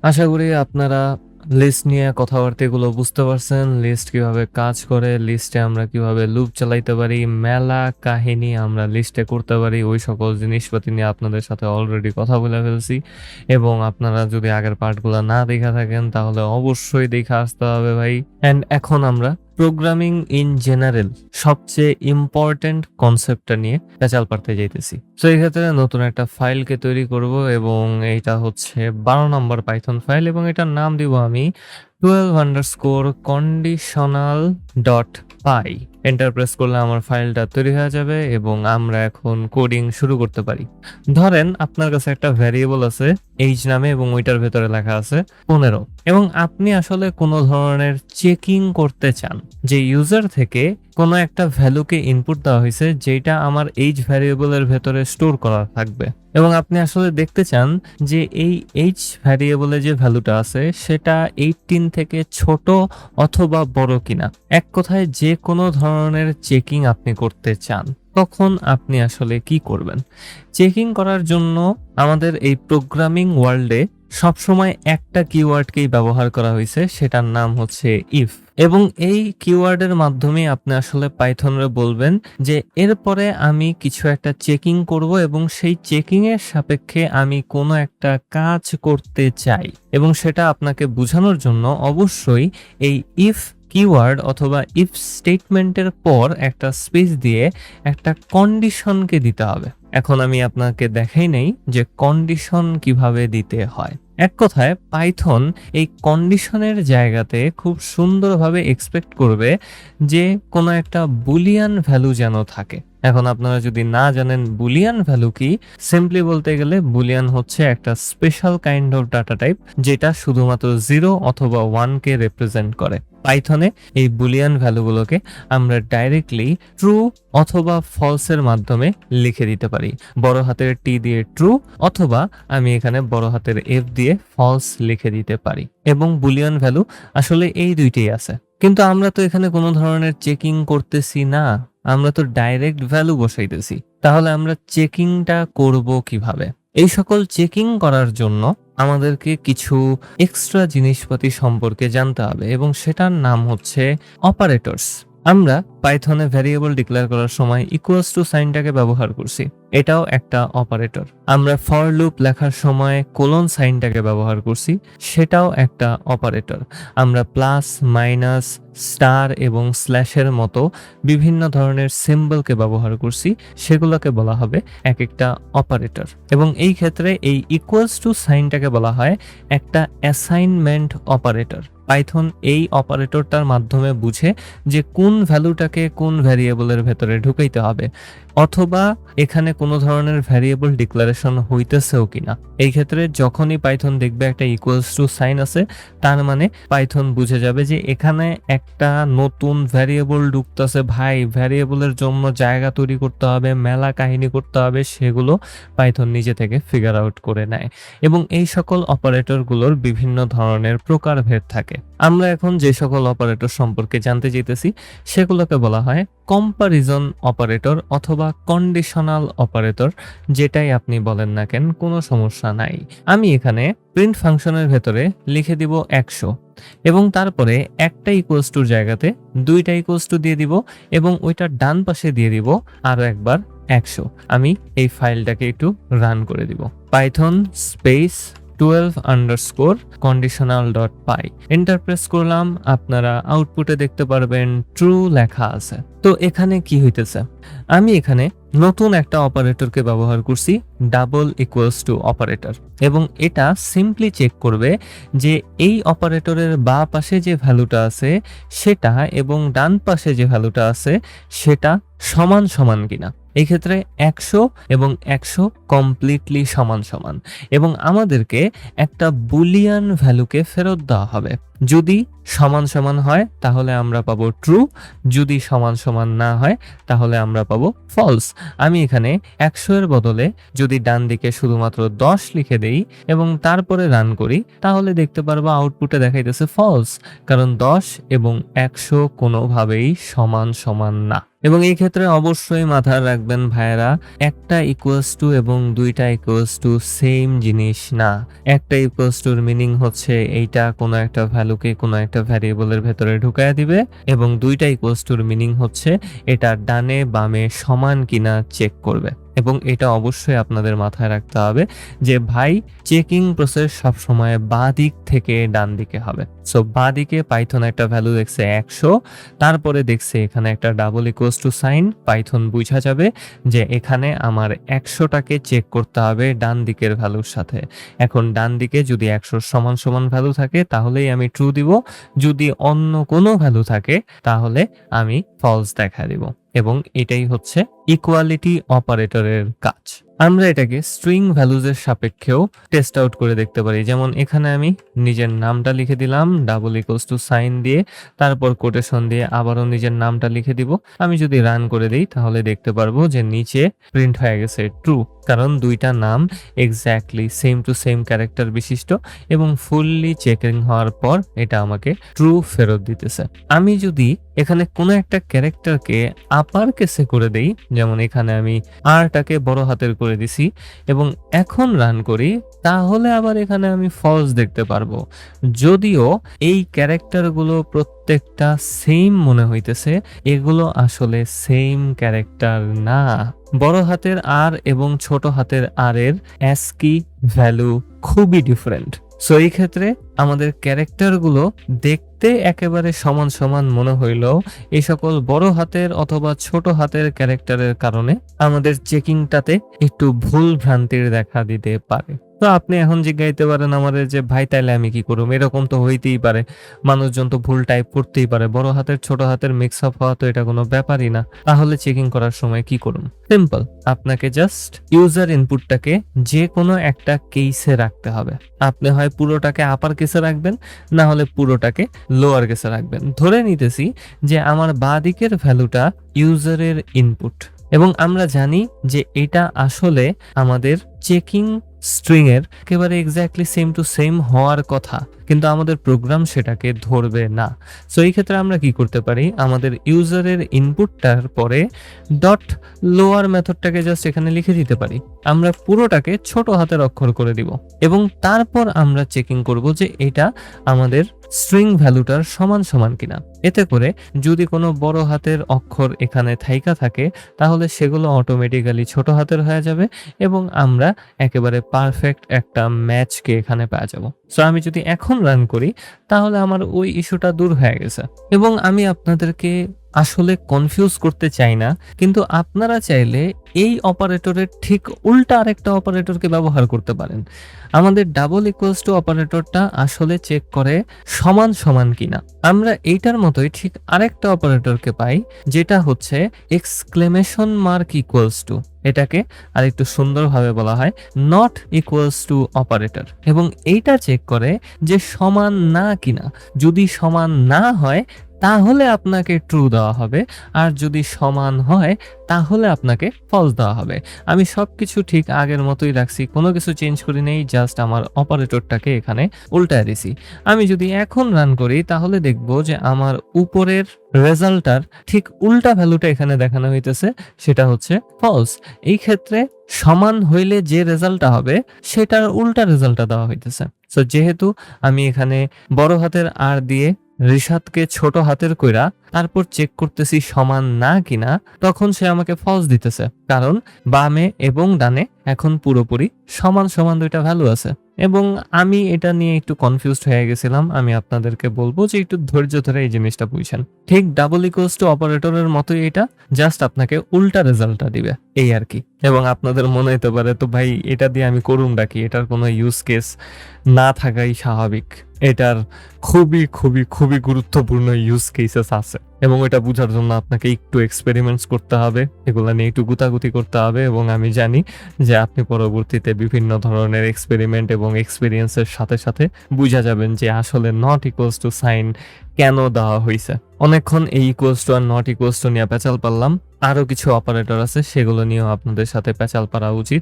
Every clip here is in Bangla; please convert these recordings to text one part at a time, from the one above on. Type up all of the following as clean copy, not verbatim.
আশা করি আপনারা লিস্ট নিয়ে কথাবার্তাগুলো বুঝতে পারছেন। লিস্ট কিভাবে কাজ করে, লিস্টে আমরা কিভাবে লুপ চালাইতে পারি, মেলা কাহিনী আমরা লিস্টে করতে পারি, ওই সকল জিনিসপাতি নিয়ে আপনাদের সাথে অলরেডি কথা বলে ফেলছি। এবং আপনারা যদি আগের পার্টগুলো না দেখে থাকেন তাহলে অবশ্যই দেখে আসতে হবে ভাই। অ্যান্ড এখন আমরা প্রোগ্রামিং ইন জেনারেল সবচেয়ে ইম্পর্টেন্ট কনসেপ্টটা নিয়ে পেঁচাল পারতে যাইতেছি। তো এই ক্ষেত্রে নতুন একটা ফাইলকে তৈরি করব এবং এইটা হচ্ছে 12 নম্বর পাইথন ফাইল এবং এটার নাম দিব আমি 12_conditional.py। এন্টার প্রেস করলে আমার ফাইলটা তৈরি হয়ে যাবে এবং আমরা এখন কোডিং শুরু করতে পারি। ধরেন আপনার কাছে একটা ভ্যারিয়েবল আছে এইচ নামে এবং ওইটার ভেতরে লেখা আছে 15 এবং আপনি আসলে কোনো ধরনের চেকিং করতে চান যে ইউজার থেকে কোনো একটা ভ্যালুকে ইনপুট দেওয়া হয়েছে যেটা আমার এইচ ভ্যারিয়েবলের ভেতরে স্টোর করা থাকবে এবং আপনি আসলে দেখতে চান যে এই এইচ ভ্যারিয়েবলে যে ভ্যালুটা আছে সেটা 18 থেকে ছোট অথবা বড় কিনা। এক কথায় যে কোনো ধরনের চেকিং আপনি করতে চান, তখন আপনি আসলে কি করবেন? চেকিং করার জন্য আমাদের এই প্রোগ্রামিং ওয়ার্ল্ডে সবসময় একটা কিওয়ার্ডকেই ব্যবহার করা হয়েছে, সেটার নাম হচ্ছে ইফ। এবং এই কিওয়ার্ডের মাধ্যমে আপনি আসলে পাইথনরে বলবেন যে এরপরে আমি কিছু একটা চেকিং করব এবং সেই চেকিং এর সাপেক্ষে আমি কোনো একটা কাজ করতে চাই এবং সেটা আপনাকে বোঝানোর জন্য অবশ্যই এই ইফ কিওয়ার্ড অথবা ইফ স্টেটমেন্টের পর একটা স্পেস দিয়ে একটা কন্ডিশনকে দিতে হবে। এখন আমি আপনাকে দেখাই নেই যে কন্ডিশন কিভাবে দিতে হয়। এক কথায় পাইথন এই কন্ডিশনের জায়গাতে খুব সুন্দরভাবে এক্সপেক্ট করবে যে কোনো একটা বুলিয়ান ভ্যালু যেন থাকে। এখন আপনারা যদি না জানেন বুলিয়ান ভ্যালু কি, সিম্পলি বলতে গেলে বুলিয়ান হচ্ছে একটা special kind of data type যেটা শুধুমাত্র 0 অথবা 1 কে রিপ্রেজেন্ট করে। পাইথনে এই বুলিয়ান ভ্যালুগুলোকে আমরা ডাইরেক্টলি ট্রু অথবা ফলস এর মাধ্যমে লিখে দিতে পারি। বড় হাতের টি দিয়ে ট্রু অথবা আমি এখানে বড় হাতের এফ দিয়ে ফলস লিখে দিতে পারি এবং বুলিয়ান ভ্যালু আসলে এই দুইটাই আছে। কিন্তু আমরা তো এখানে কোনো ধরনের চেকিং করতেছি না, আমরা তো ডাইরেক্ট ভ্যালু বসাইতেছি। তাহলে আমরা চেকিংটা করব কিভাবে? এই সকল চেকিং করার জন্য আমাদেরকে কিছু এক্সট্রা জিনিসপাতি সম্পর্কে জানতে হবে এবং সেটার নাম হচ্ছে অপারেটরস। আমরা পাইথনে ভ্যারিয়েবল ডিক্লেয়ার করার সময় ইকুয়ালস টু সাইনটাকে ব্যবহার করছি, এটাও একটা অপারেটর। আমরা ফর লুপ লেখার সময় কোলন সাইনটাকে ব্যবহার করছি, সেটাও একটা অপারেটর। আমরা প্লাস, মাইনাস, স্টার এবং স্ল্যাশের মতো বিভিন্ন ধরনের সিম্বলকে ব্যবহার করছি, সেগুলোকে বলা হবে এক একটা অপারেটর। এবং এই ক্ষেত্রে এই ইকুয়ালস টু সাইনটাকে বলা হয় একটা অ্যাসাইনমেন্ট অপারেটর। পাইথন এই অপারেটরটার মাধ্যমে বুঝে যে কোন ভ্যালুটাকে কোন ভ্যারিয়েবলের ভেতরে ঢুকাইতে হবে অথবা এখানে কোনো ধরনের ভ্যারিয়েবল ডিক্লারেশন হইতেছেও কিনা। এই ক্ষেত্রে যখনই পাইথন দেখবে একটা ইকুয়ালস টু সাইন আছে, তার মানে পাইথন বুঝে যাবে যে এখানে একটা নতুন ভ্যারিয়েবল ঢুকতেছে। ভাই, ভ্যারিয়েবলের জন্য জায়গা তৈরি করতে হবে, মেলা কাহিনী করতে হবে, সেগুলো পাইথন নিজে থেকে ফিগার আউট করে নেয়। এবং এই সকল অপারেটরগুলোর বিভিন্ন ধরনের প্রকারভেদ থাকে। আমরা এখন যে সকল অপারেটর সম্পর্কে জানতে চাইতেছি সেগুলোকে বলা হয় কম্পারিজন অপারেটর অথবা কন্ডিশনাল অপারেটর, যেটাই আপনি বলেন না কেন কোনো সমস্যা নাই। আমি এখানে প্রিন্ট ফাংশনের ভেতরে লিখে দিব 100 এবং তারপরে একটা ইকুয়ালস টুর জায়গাতে দুইটা ইকুয়ালস টু দিয়ে দিব এবং ওইটার ডান পাশে দিয়ে দিব আরো একবার 100। আমি এই ফাইলটাকে একটু রান করে দিব। Python space 12_conditional.py enter press করলাম। আপনারা আউটপুটে দেখতে পারবেন ট্রু লেখা আছে। তো এখানে কি হইতেছে, আমি এখানে নতুন একটা অপারেটরকে ব্যবহার করছি, ডাবল ইকুয়ালস টু অপারেটর, এবং এটা সিম্পলি চেক করবে যে এই অপারেটরের বাঁ পাশে যে ভ্যালুটা আছে সেটা এবং ডান পাশে যে ভ্যালুটা আছে সেটা সমান সমান কিনা। এই ক্ষেত্রে 100 এবং 100 কমপ্লিটলি সমান সমান এবং আমাদেরকে একটা বুলিয়ান ভ্যালুকে ফেরত দেওয়া হবে। যদি সমান সমান হয় তাহলে আমরা পাবো ট্রু, যদি সমান সমান না হয় তাহলে আমরা পাবো ফলস। আমি এখানে 100 এর বদলে যদি ডান দিকে শুধুমাত্র 10 লিখে দেই এবং তারপরে রান করি তাহলে দেখতে পারবো আউটপুটে দেখাইতেছে ফলস, কারণ 10 এবং 100 কোনোভাবেই সমান সমান না। এবং এই ক্ষেত্রে অবশ্যই মাথায় রাখবেন ভাইয়েরা, একটা ইকুয়ালস টু এবং দুইটা ইকুয়ালস টু সেম জিনিস না। একটা ইকুয়ালস টুর মিনিং হচ্ছে এইটা কোনো একটা ভ্যালুকে কোনো একটা ভ্যারিয়েবলের ভেতরে ঢুকায় দিবে, এবং দুইটা ইকুয়ালস টুর মিনিং হচ্ছে এটা ডানে বামে সমান কিনা চেক করবে। এবং এটা অবশ্যই আপনাদের মাথায় রাখতে হবে যে ভাই, চেকিং প্রসেস সবসময় বাঁ দিক থেকে ডান দিকে হবে। সো বাঁ দিকে পাইথন একটা ভ্যালু দেখছে 100, তারপরে দেখছে এখানে একটা double equals to sign, Python বুঝা যাবে যে এখানে আমার 100টাকে চেক করতে হবে ডান দিকের ভ্যালুর সাথে। এখন ডান দিকে যদি 100 সমান সমান ভ্যালু থাকে তাহলেই আমি ট্রু দিব, যদি অন্য কোনো ভ্যালু থাকে তাহলে আমি ফলস দেখা দিব। এবং এটাই হচ্ছে ইকুয়ালিটি অপারেটরের কাজ। আমরা এটাকে স্ট্রিং ভ্যালুজের সাপেক্ষেও টেস্ট আউট করে দেখতে পারি। যেমন এখানে আমি নিজের নামটা লিখে দিলাম ডাবল ইকুয়ালস টু সাইন দিয়ে, তারপর কোটেশন দিয়ে আবারও নিজের নামটা লিখে দিব। আমি যদি রান করে দিই তাহলে দেখতে পারবো যে নিচে প্রিন্ট হয়ে গেছে ট্রু, কারণ দুইটা নাম exactly same to same character বিশিষ্ট এবং ফুললি চেকিং হওয়ার পর এটা আমাকে ট্রু ফেরত দিতেছে। আমি যদি এখানে কোনো একটা ক্যারেক্টারকে আপার কেসে করে দেই, যেমন এখানে আমি আরটাকে বড় হাতের করে দিছি এবং এখন রান করি, তাহলে আবার এখানে আমি ফলস দেখতে পারবো। যদিও এই ক্যারেক্টারগুলো প্রত্যেকটা সেম মনে হইতেছে, এগুলো আসলে সেম ক্যারেক্টার না। বড় হাতের আর এবং ছোট হাতের আর এর অ্যাস্কি ভ্যালু খুবই ডিফারেন্ট। সো এই ক্ষেত্রে আমাদের ক্যারেক্টারগুলো দেখতে একেবারে সমান সমান মনে হইলেও এই সকল বড় হাতের অথবা ছোট হাতের ক্যারেক্টারের কারণে আমাদের চেকিংটাতে একটু ভুল ভ্রান্তির দেখা দিতে পারে। তো আপনি এখন জিজ্ঞাইতে পারেন আমাদের যে ভাই তাইলে আমি কি করব, এরকম তো হইতেই পারে, মানুষজন তো ভুল টাইপ করতেই পারে, বড় হাতের ছোট হাতের মিক্স আপ হওয়া তো এটা কোনো ব্যাপারই না, তাহলে চেকিং করার সময় কি করুন? সিম্পল, আপনাকে জাস্ট ইউজার ইনপুটটাকে যে কোনো একটা কেসে রাখতে হবে। আপনি হয় পুরোটাকে আপার কেসে রাখবেন, না হলে পুরোটাকে লোয়ার কেসে রাখবেন। ধরে নিতেছি যে আমার বাঁ দিকের ভ্যালুটা ইউজারের ইনপুট এবং আমরা জানি যে এটা আসলে আমাদের চেকিং স্ট্রিং এর একেবারে এক্স্যাক্টলি সেম টু সেম হওয়ার কথা, কিন্তু আমাদের প্রোগ্রাম সেটাকে ধরবে না। সো এই ক্ষেত্রে আমরা কি করতে পারি, আমাদের ইউজারের ইনপুটটার পরে ডট লোয়ার মেথডটাকে জাস্ট এখানে লিখে দিতে পারি। আমরা পুরোটাকে ছোট হাতের অক্ষর করে দিব এবং তারপর আমরা চেকিং করব যে এটা আমাদের স্ট্রিং ভ্যালুটার সমান সমান কিনা। এতে করে যদি কোনো বড় হাতের অক্ষর এখানে থাইকা থাকে তাহলে সেগুলো অটোমেটিক্যালি ছোট হাতের হয়ে যাবে এবং আমরা একেবারে পারফেক্ট একটা ম্যাচকে এখানে পেয়ে যাব। সো আমি যদি এখন রান করি তাহলে আমার ওই ইস্যুটা দূর হয়ে গেছে। এবং আমি আপনাদেরকে আসলে কনফিউজ করতে চাই না, কিন্তু আপনারা চাইলে এই অপারেটরের ঠিক উল্টা আরেকটা অপারেটরকে ব্যবহার করতে পারেন। আমাদের ডাবল ইকুয়ালস টু অপারেটরটা আসলে চেক করে সমান সমান কিনা। আমরা এইটার মতোই ঠিক আরেকটা অপারেটরকে পাই যেটা হচ্ছে এক্সক্লেমেশন মার্ক ইকুয়ালস টু। এটাকে আরেকটু সুন্দরভাবে বলা হয় নট ইকুয়ালস টু অপারেটর, এবং এইটা চেক করে যে সমান না কিনা। যদি সমান না হয় তাহলে আপনাকে ট্রু দেওয়া হবে, আর যদি সমান হয় তাহলে আপনাকে ফলস দেওয়া হবে। আমি সবকিছু ঠিক আগের মতোই রাখছি, কোনো কিছু চেঞ্জ করি নেই, জাস্ট আমার অপারেটরটাকে এখানে উল্টায় দিছি। আমি যদি এখন রান করি তাহলে দেখব যে আমার উপরের রেজাল্টটার ঠিক উল্টা ভ্যালুটা এখানে দেখানো হইতেছে, সেটা হচ্ছে ফলস। এই ক্ষেত্রে সমান হইলে যে রেজাল্টটা হবে সেটার উল্টা রেজাল্টটা দেওয়া হইতেছে। সো যেহেতু আমি এখানে বড় হাতের আর দিয়ে রিশাদকে ছোট হাতের কইরা তারপর চেক করতেছি সমান না কিনা, তখন সে আমাকে ফলস দিতেছে, কারণ বামে এবং ডানে এখন পুরোপুরি সমান সমান দুইটা ভ্যালু আছে। এবং আমি এটা নিয়ে একটু কনফিউজড হয়ে গেছিলাম। আমি আপনাদেরকে বলবো যে একটু ধৈর্য ধরে এই জিনিসটা বুঝেন। ঠিক ডাবল ইকুয়ালস টু অপারেটরের মতোই এটা, জাস্ট আপনাকে উল্টা রেজাল্টটা দিবে, এই আর কি। এবং আপনাদের মনে হতে পারে তো ভাই এটা দিয়ে আমি করুমটা কি, এটার কোনো ইউজ কেস না থাকাই স্বাভাবিক। এটার খুবই খুবই খুবই গুরুত্বপূর্ণ ইউজ কেসেস আছে এবং এটা বোঝার জন্য আপনাকে একটু এক্সপেরিমেন্টস করতে হবে, এগুলো নিয়ে একটু গুতাগুতি করতে হবে। এবং আমি জানি যে আপনি পরবর্তীতে বিভিন্ন ধরনের এক্সপেরিমেন্ট এবং এক্সপিরিয়েন্সের সাথে সাথে বুঝা যাবেন যে আসলে নট ইকুয়ালস টু সাইন কেন দেওয়া হয়েছে। অনেকক্ষণ এই equals to are not equals to নিয়ে পেঁচাল পারলাম, আরো কিছু অপারেটর আছে, সেগুলো নিয়েও আপনাদের সাথে প্যাচাল পারা উচিত।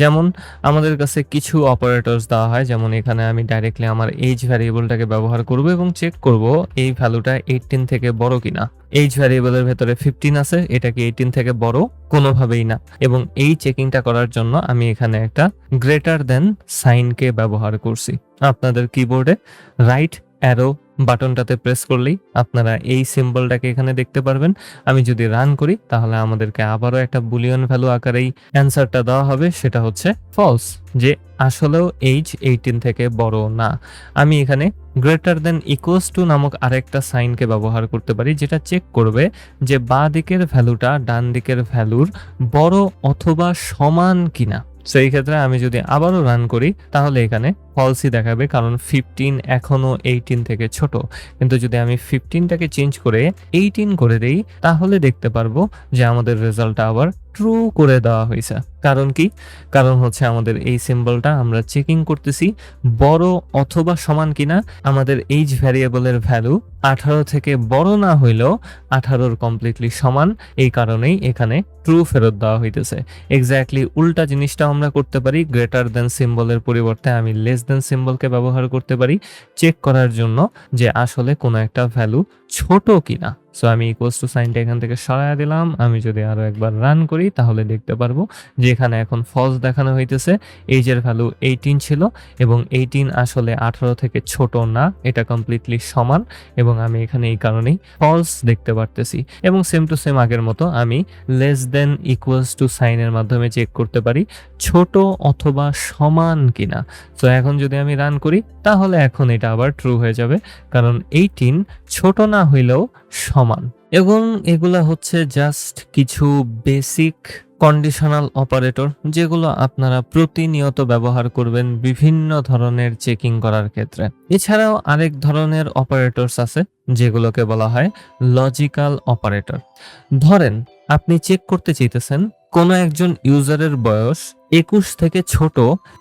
যেমন আমাদের কাছে কিছু অপারেটরস দেওয়া হয়, যেমন এখানে আমি ডাইরেক্টলি আমার এইজ ভ্যারিয়েবলটাকে ব্যবহার করব এবং চেক করব এই ভ্যালুটা 18 থেকে বড় কিনা। এইজ ভ্যারিয়েবলের ভেতরে 15 আছে, এটা কি 18 থেকে বড়? কোনোভাবেই না। এবং এই চেকিংটা করার জন্য আমি এখানে একটা গ্রেটার দেন সাইনকে ব্যবহার করছি। আপনাদের কিবোর্ডে রাইট অ্যারো বাটনটাতে প্রেস করলেই আপনারা এই সিম্বলটাকে এখানে দেখতে পারবেন। আমি যদি রান করি তাহলে আমাদেরকে আবারও একটা বুলিয়ন ভ্যালু আকারেই অ্যান্সারটা দেওয়া হবে, সেটা হচ্ছে ফলস, যে আসলেও এইজ 18 থেকে বড় না। আমি এখানে গ্রেটার দেন ইকুয়ালস টু নামক আরেকটা সাইনকে ব্যবহার করতে পারি, যেটা চেক করবে যে বাঁ দিকের ভ্যালুটা ডান দিকের ভ্যালুর বড় অথবা সমান কিনা। সো এই ক্ষেত্রে আমি যদি আবারও রান করি তাহলে এখানে ফলসই দেখাবে, কারণ 15 এখনো 18 থেকে ছোট। কিন্তু যদি আমি 15টাকে চেঞ্জ করে 18 করে দেই তাহলে দেখতে পারবো যে আমাদের রেজাল্টটা আবার ট্রু করে দেওয়া হয়েছে। কারণ কি? কারণ হচ্ছে আমাদের এই সিম্বলটা আমরা চেকিং করতেছি বড় অথবা সমান কিনা। আমাদের এইজ ভ্যারিয়েবলের ভ্যালু 18 থেকে বড় না হইলেও 18-র কমপ্লিটলি সমান, এই কারণেই এখানে ট্রু ফেরত দেওয়া হইতেছে। এক্স্যাক্টলি উল্টা জিনিসটা আমরা করতে পারি, গ্রেটার দেন সিম্বলের পরিবর্তে আমি লেস দেন সিম্বলকে ব্যবহার করতে পারি চেক করার জন্য যে আসলে কোনো একটা ভ্যালু ছোট কিনা। সো আমি ইকুয়ালস টু সাইনটা এখান থেকে সরাইয়া দিলাম। আমি যদি আরো একবার রান করি তাহলে দেখতে পারবো যে এখানে এখন ফলস দেখানো হইতেছে। এইজের ভ্যালু 18 ছিল এবং 18 আসলে 18 থেকে ছোট না, এটা কমপ্লিটলি সমান, এবং আমি এখানে এই কারণেই ফলস দেখতে পারতেছি। এবং সেম টু সেম আগের মতো আমি লেস দেন ইকুয়ালস টু সাইনের মাধ্যমে চেক করতে পারি ছোট অথবা সমান কিনা। সো এখন যদি আমি রান করি তাহলে এখন এটা আবার ট্রু হয়ে যাবে, কারণ 18 ছোট না হইলেও সমান। এবং এগুলা হচ্ছে জাস্ট কিছু বেসিক কন্ডিশনাল অপারেটর, যেগুলো আপনারা প্রতিনিয়ত ব্যবহার করবেন বিভিন্ন ধরনের চেকিং করার ক্ষেত্রে। এছাড়াও আরেক ধরনের অপারেটরস আছে যেগুলোকে বলা হয় লজিক্যাল অপারেটর। ধরেন আপনি চেক করতে চাইতেছেন কোনো একজন ইউজারের বয়স 21 থেকে ছোট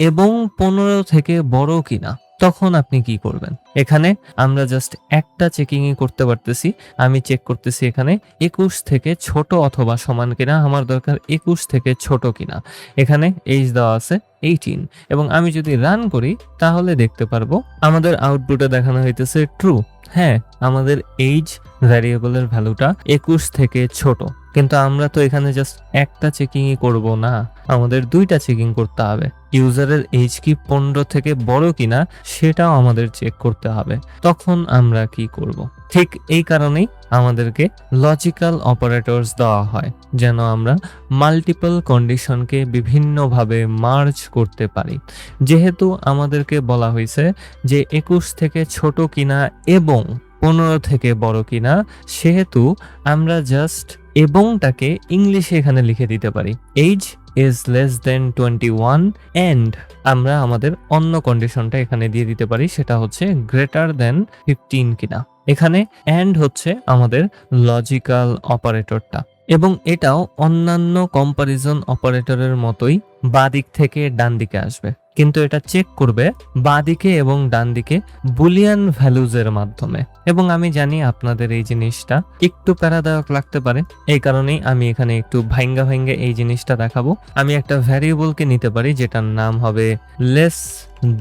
এবং 15 থেকে বড় কিনা, তখন আপনি কি করবেন? এখানে আমরা জাস্ট একটা চেকিংই করতে পারতেছি। আমি চেক করতেছি এখানে 21 থেকে ছোট অথবা সমান কিনা, আমার দরকার 21 থেকে ছোট কিনা। এখানে এইজ দেওয়া আছে 18, এবং আমি যদি রান করি তাহলে দেখতে পারবো আমাদের আউটপুটে দেখানো হইতেছে ট্রু। হ্যাঁ, আমাদের এইজ ভ্যারিয়েবলের ভ্যালুটা 21 থেকে ছোট, কিন্তু আমরা তো এখানে জাস্ট একটা চেকিংই করব না, আমাদের দুইটা চেকিং করতে হবে। ইউজারের এইজ কি 15 থেকে বড় কিনা সেটাও আমাদের চেক করতে হবে। তখন আমরা কি করব? ঠিক এই কারণেই আমাদেরকে লজিক্যাল অপারেটরস দেওয়া হয়, যেন আমরা মাল্টিপল কন্ডিশনকে বিভিন্নভাবে মার্জ করতে পারি। যেহেতু আমাদেরকে বলা হয়েছে যে 21 থেকে ছোট কিনা এবং 15 থেকে বড় কিনা, সেহেতু আমরা জাস্ট এবংটাকে ইংলিশে এখানে লিখে দিতে পারি, age is less than 21 and আমরা আমাদের অন্য কন্ডিশনটা এখানে দিয়ে দিতে পারি, সেটা হচ্ছে গ্রেটার দেন 15 কিনা। এখানে এন্ড হচ্ছে আমাদের লজিক্যাল অপারেটরটা, এবং এটাও অন্যান্য কম্পারিজন অপারেটরের মতোই বাঁ দিক থেকে ডান দিকে আসবে, কিন্তু এটা চেক করবে বাঁ দিকে এবং ডান দিকে বুলিয়ান ভ্যালুজের মাধ্যমে। এবং আমি জানি আপনাদের এই জিনিসটা একটু প্যারাদায়ক লাগতে পারে, এই কারণেই আমি এখানে একটু ভাঙ্গা এই জিনিসটা দেখাবো। আমি একটা ভ্যারিয়েবলকে নিতে পারি যেটার নাম হবে লেস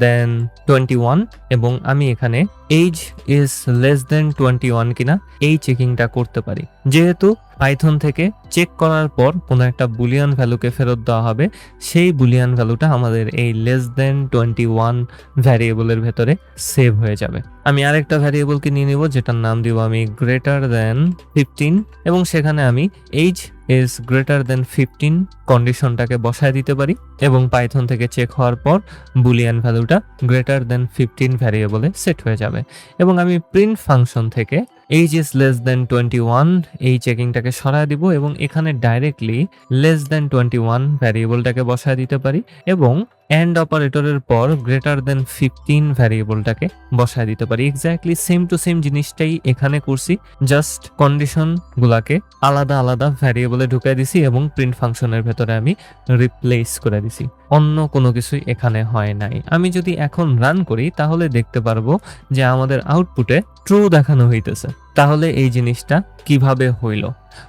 দেন 21, এবং আমি এখানে এইজ ইজ লেস দেন 21 কিনা এই চেকিংটা করতে পারি। যেহেতু পাইথন থেকে চেক করার পর কোনো একটা বুলিয়ান ভ্যালুকে ফেরত দেওয়া হবে, সেই বুলিয়ান ভ্যালুটা আমাদের এই লেস দেন 21 ভ্যারিয়েবলের ভেতরে সেভ হয়ে যাবে। আমি আরেকটা ভ্যারিয়েবলকে নিয়ে নিব যেটার নাম দিব আমি গ্রেটার দেন 15, এবং সেখানে আমি এইজ ইজ গ্রেটার দেন 15 কন্ডিশনটাকে বসায় দিতে পারি, এবং পাইথন থেকে চেক হওয়ার পর বুলিয়ান ভ্যালুটা গ্রেটার দেন 15 ভ্যারিয়েবলে সেট হয়ে যাবে। এবং আমি প্রিন্ট ফাংশন থেকে এইজ ইজ লেস দেন 21 এই চেকিংটাকে সরায় দিব, এবং এখানে ডাইরেক্টলি লেস দেন 21 ভ্যারিয়েবলটাকে বসায় দিতে পারি, এবং এন্ড অপারেটরের পর গ্রেটার দেন 15 ভ্যারিয়েবলটাকে বসায় দিতে পারি। এক্স্যাক্টলি সেম টু সেম জিনিসটাই এখানে করছি, জাস্ট কন্ডিশন গুলাকে আলাদা আলাদা ভ্যারিয়েবলে ঢুকাই দিছি এবং প্রিন্ট ফাংশনের ভেতরে আমি রিপ্লেস করে দিছি। অন্য কোনো কিছুই এখানে হয় নাই। আমি যদি এখন রান করি তাহলে দেখতে পারবো যে আমাদের আউটপুটে ট্রু দেখানো হইতেছে। তাহলে এই জিনিসটা কিভাবে হইল?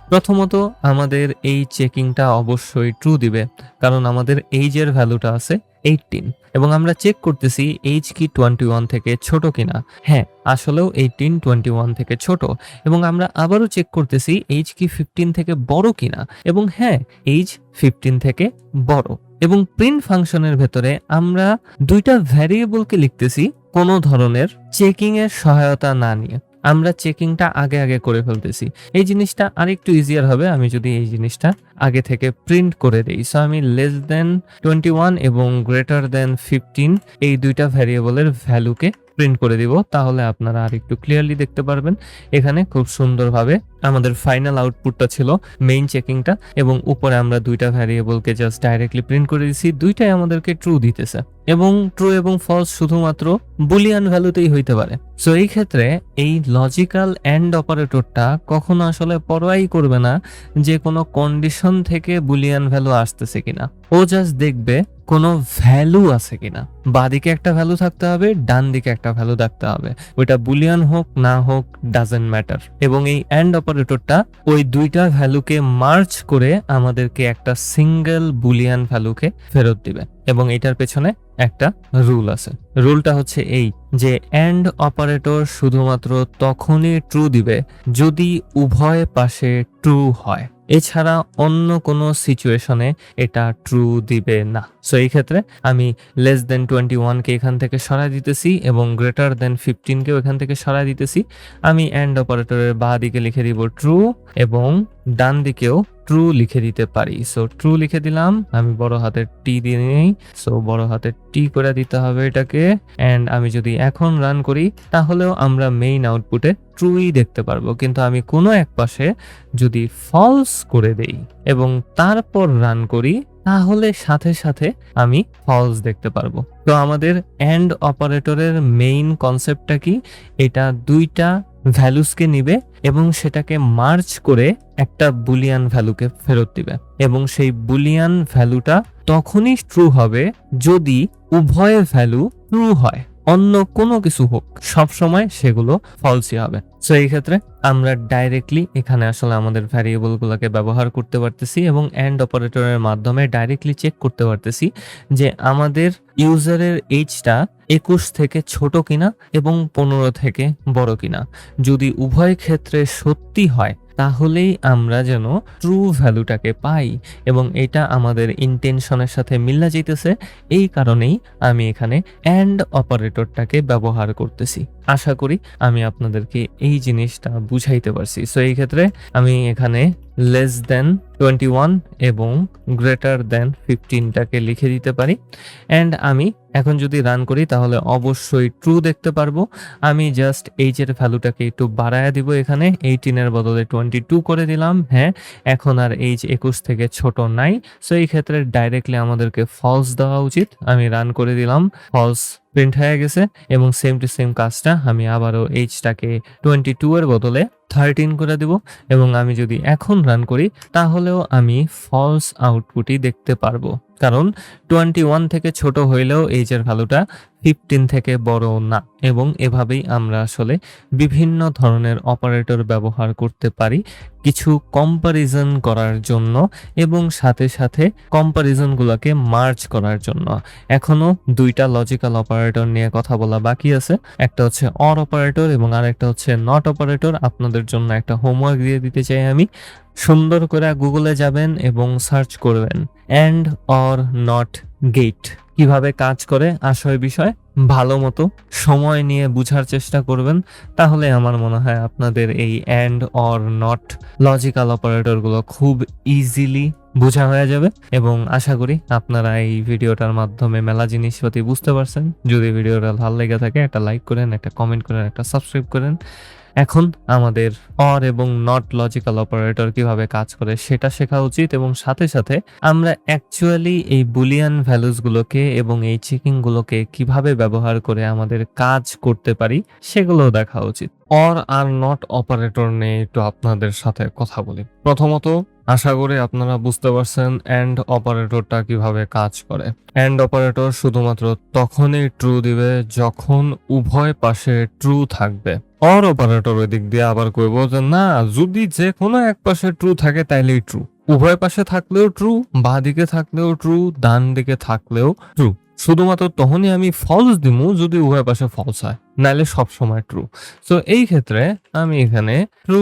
প্রথমত আমাদের এই চেকিংটা অবশ্যই ট্রু দিবে, কারণ আমাদের এইজের ভ্যালুটা আছে 18 এবং আমরা চেক করতেছি এইজ কি 21 থেকে ছোট কিনা। হ্যাঁ, আসলেও 18 21 থেকে ছোট, এবং আমরা আবারও চেক করতেছি এইজ কি 15 থেকে বড় কিনা, এবং হ্যাঁ, এইজ 15 থেকে বড়। এবং প্রিন্ট ফাংশনের ভেতরে আমরা দুইটা ভ্যারিয়েবলকে লিখতেছি কোনো ধরনের চেকিং এর সহায়তা না নিয়ে। আমরা চেকিংটা আগে আগে করে ফেলতেছি। এই জিনিসটা আরেকটু ইজিয়ার হবে আমি যদি এই জিনিসটা আগে থেকে প্রিন্ট করে দেই। সো আমি লেস দেন 21 এবং গ্রেটার দেন 15 এই দুইটা ভ্যারিয়েবলের ভ্যালুকে প্রিন্ট করে দিব, তাহলে আপনারা আরেকটু ক্লিয়ারলি দেখতে পারবেন। এখানে খুব সুন্দরভাবে আমাদের ফাইনাল আউটপুটটা ছিল মেইন চেকিংটা, এবং উপরে আমরা দুইটা ভ্যারিয়েবলকে জাস্ট ডাইরেক্টলি প্রিন্ট করে দিছি। দুইটাই আমাদেরকে ট্রু দিতেছে, এবং ট্রু এবং ফলস শুধুমাত্র বুলিয়ান ভ্যালুতেই হইতে পারে। সো এই ক্ষেত্রে এই লজিক্যাল এন্ড অপারেটরটা কখনো আসলে পরোয়াই করবে না যে কোনো কন্ডিশন থেকে বুলিয়ান ভ্যালু আসতেছে কিনা। ও জাস্ট দেখবে কোনো ভ্যালু আছে কিনা। বাঁদিকে একটা ভ্যালু থাকতে হবে, ডান দিকে একটা ভ্যালু থাকতে হবে, ওইটা বুলিয়ান হোক না হোক ডাজেন্ট ম্যাটার। এবং এই এন্ড অপারেটরটা ওই দুইটা ভ্যালুকে মার্জ করে আমাদেরকে একটা সিঙ্গেল বুলিয়ান ভ্যালুকে ফেরত দিবে। এবং এটার পেছনে একটা রুল আছে। রুলটা হচ্ছে এই যে এন্ড অপারেটর শুধুমাত্র তখনই ট্রু দিবে যদি উভয় পাশে ট্রু হয়, এছাড়া অন্য কোনো সিচুয়েশনে এটা ট্রু দিবে না। সো এই ক্ষেত্রে আমি লেস দেন 21 কে এখান থেকে সরাই দিতেছি এবং গ্রেটার দেন 15 কেও এখান থেকে সরাই দিতেছি। আমি এন্ড অপারেটরের বাঁ দিকে লিখে দিব ট্রু এবং ডান দিকেও ট্রু লিখে দিতে পারি। সো ট্রু লিখে দিলাম, আমি বড় হাতের টি দিয়ে নেই, সো বড় হাতের টি করে দিতে হবে এটাকে। এন্ড আমি যদি এখন রান করি তাহলেও আমরা মেইন আউটপুটে ট্রুই দেখতে পারবো, কিন্তু আমি কোনো এক পাশে যদি ফলস করে দেই এবং তারপর রান করি তাহলে সাথে সাথে আমি ফলস দেখতে পারবো। তো আমাদের এন্ড অপারেটরের মেইন কনসেপ্টটা কি? এটা দুইটা ভ্যালুসকে নিবে এবং সেটাকে মার্জ করে একটা বুলিয়ান ভ্যালুকে ফেরত দিবে, এবং সেই বুলিয়ান ভ্যালুটা তখনই ট্রু হবে যদি উভয় ভ্যালু ট্রু হয়। অন্য কোনো কিছু হোক, সব সময় সেগুলো ফলসই হবে। সো এই ক্ষেত্রে আমরা ডাইরেক্টলি এখানে আসলে আমাদের ভ্যারিয়েবল গুলোকে ব্যবহার করতে পারতেছি এবং এন্ড অপারেটরের মাধ্যমে ডাইরেক্টলি চেক করতে পারতেছি যে আমাদের ইউজারের এইজটা 21 থেকে ছোট কিনা এবং 15 থেকে বড় কিনা। যদি উভয় ক্ষেত্রে সত্যি হয় তাহলেই আমরা যেন ট্রু ভ্যালুটাকে পাই, এবং এটা আমাদের ইন্টেনশনের সাথে মিল্লা যাইতেছে। এই কারণেই আমি এখানে এন্ড অপারেটরটাকে ব্যবহার করতেছি। আশা করি আমি আপনাদেরকে এই জিনিসটা বুঝাইতে পারছি। সো এই ক্ষেত্রে আমি এখানে লেস দেন 21 এবং গ্রেটার দেন 15টাকে লিখে দিতে পারি। এন্ড আমি এখন যদি রান করি তাহলে অবশ্যই ট্রু দেখতে পারবো। আমি জাস্ট এইজের ভ্যালুটাকে একটু বাড়ায়া দিব, এখানে 18 এর বদলে 22 করে দিলাম। হ্যাঁ, এখন আর এইজ 21 থেকে ছোট নাই। সো এই ক্ষেত্রে ডাইরেক্টলি আমাদেরকে ফলস দেওয়া উচিত। আমি রান করে দিলাম, ফলস প্রিন্ট হয়ে গেছে, এবং সেম টু সেম কাজটা আমি আবারও এইজটাকে 22 এর বদলে 13 করে দিব, এবং আমি যদি এখন রান করি তাহলেও আমি ফলস আউটপুটই দেখতে পারবো, কারণ 21 থেকে ছোট হইলেও এইজের ভ্যালুটা 15 থেকে বড় না। এবং এভাবেই আমরা আসলে বিভিন্ন ধরনের অপারেটর ব্যবহার করতে পারি কিছু কম্পারিজন করার জন্য, এবং সাথে সাথে কম্পারিজনগুলোকে মার্জ করার জন্য। এখনো দুইটা লজিক্যাল অপারেটর নিয়ে কথা বলা বাকি আছে, একটা হচ্ছে অর অপারেটর এবং আরেকটা হচ্ছে নট অপারেটর। আপনাদের জন্য একটা হোমওয়ার্ক দিয়ে দিতে চাই আমি। সুন্দর করে গুগলে যাবেন এবং সার্চ করবেন এন্ড অর নট গেট কিভাবে কাজ করে, আসল বিষয় ভালো মতো সময় নিয়ে বুঝার চেষ্টা করবেন। তাহলে আমার মনে হয় আপনাদের এই and or not logical operator গুলো খুব ইজিলি বোঝা হয়ে যাবে, এবং আশা করি আপনারা এই ভিডিওটার মাধ্যমে মেলা জিনিসপাতি বুঝতে পারছেন। যদি ভিডিওটা ভালো লেগে থাকে একটা লাইক করেন, একটা কমেন্ট করেন, একটা সাবস্ক্রাইব করেন। এখন আমাদের অর এবং নট লজিক্যাল অপারেটর কিভাবে কাজ করে সেটা শেখা উচিত, এবং সাথে সাথে আমরা অ্যাকচুয়ালি এই বুলিয়ান ভ্যালুস গুলোকে এবং এই চেকিং গুলোকে কিভাবে ব্যবহার করে আমাদের কাজ করতে পারি সেগুলো দেখা উচিত। অর আর নট অপারেটর নিয়ে একটু আপনাদের সাথে কথা বলি। প্রথমত আশা করি আপনারা বুঝতে পারছেন এন্ড অপারেটরটা কিভাবে কাজ করে। এন্ড অপারেটর শুধুমাত্র তখনই ট্রু দিবে যখন উভয় পাশে ট্রু থাকবে, অর অপারেটর ওই দিক দিয়ে আবার কইব যে না, যদি যে কোনো এক পাশে ট্রু থাকে তাইলেই ট্রু, উভয় পাশে থাকলেও ট্রু, বাঁ দিকে থাকলেও ট্রু, ডান দিকে থাকলেও ট্রু। শুধুমাত্র তখনই আমি ফলস দিমু যদি উভয় পাশে ফলস হয়, নাইলে সব সময় ট্রু। সো এই ক্ষেত্রে আমি এখানে ট্রু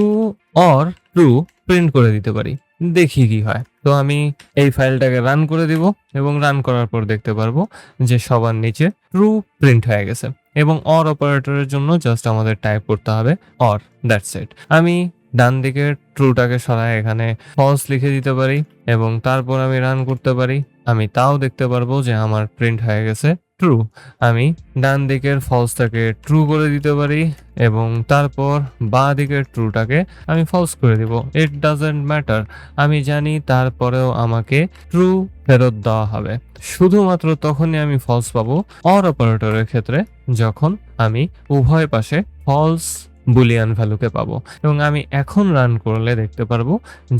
অর ট্রু প্রিন্ট করে দিতে পারি, দেখি কি হয়। তো আমি এই ফাইলটাকে রান করে দিব এবং রান করার পর দেখতে পারবো যে সবার নিচে ট্রু প্রিন্ট হয়ে গেছে। এবং অর অপারেটরের জন্য জাস্ট আমাদের টাইপ করতে হবে অর, দ্যাটস ইট। আমি ডান দিকের ট্রুটাকে সরায় এখানে ফলস লিখে দিতে পারি এবং তারপর আমি রান করতে পারি, আমি তাও দেখতে পারবো যে আমার প্রিন্ট হয়ে গেছে ট্রু। আমি ডান দিকের ফলসটাকে ট্রু করে দিতে পারি এবং তারপর বাঁ দিকের ট্রুটাকে আমি ফলস করে দিব। ইট ডাজন্ট ম্যাটার, আমি জানি তারপরেও আমাকে ট্রু ফেরত দেওয়া হবে। শুধুমাত্র তখনই আমি ফলস পাবো অর অপারেটরের ক্ষেত্রে যখন আমি উভয় পাশে ফলস বুলিয়ান ভ্যালুকে পাবো। এবং আমি এখন রান করলে দেখতে পারবো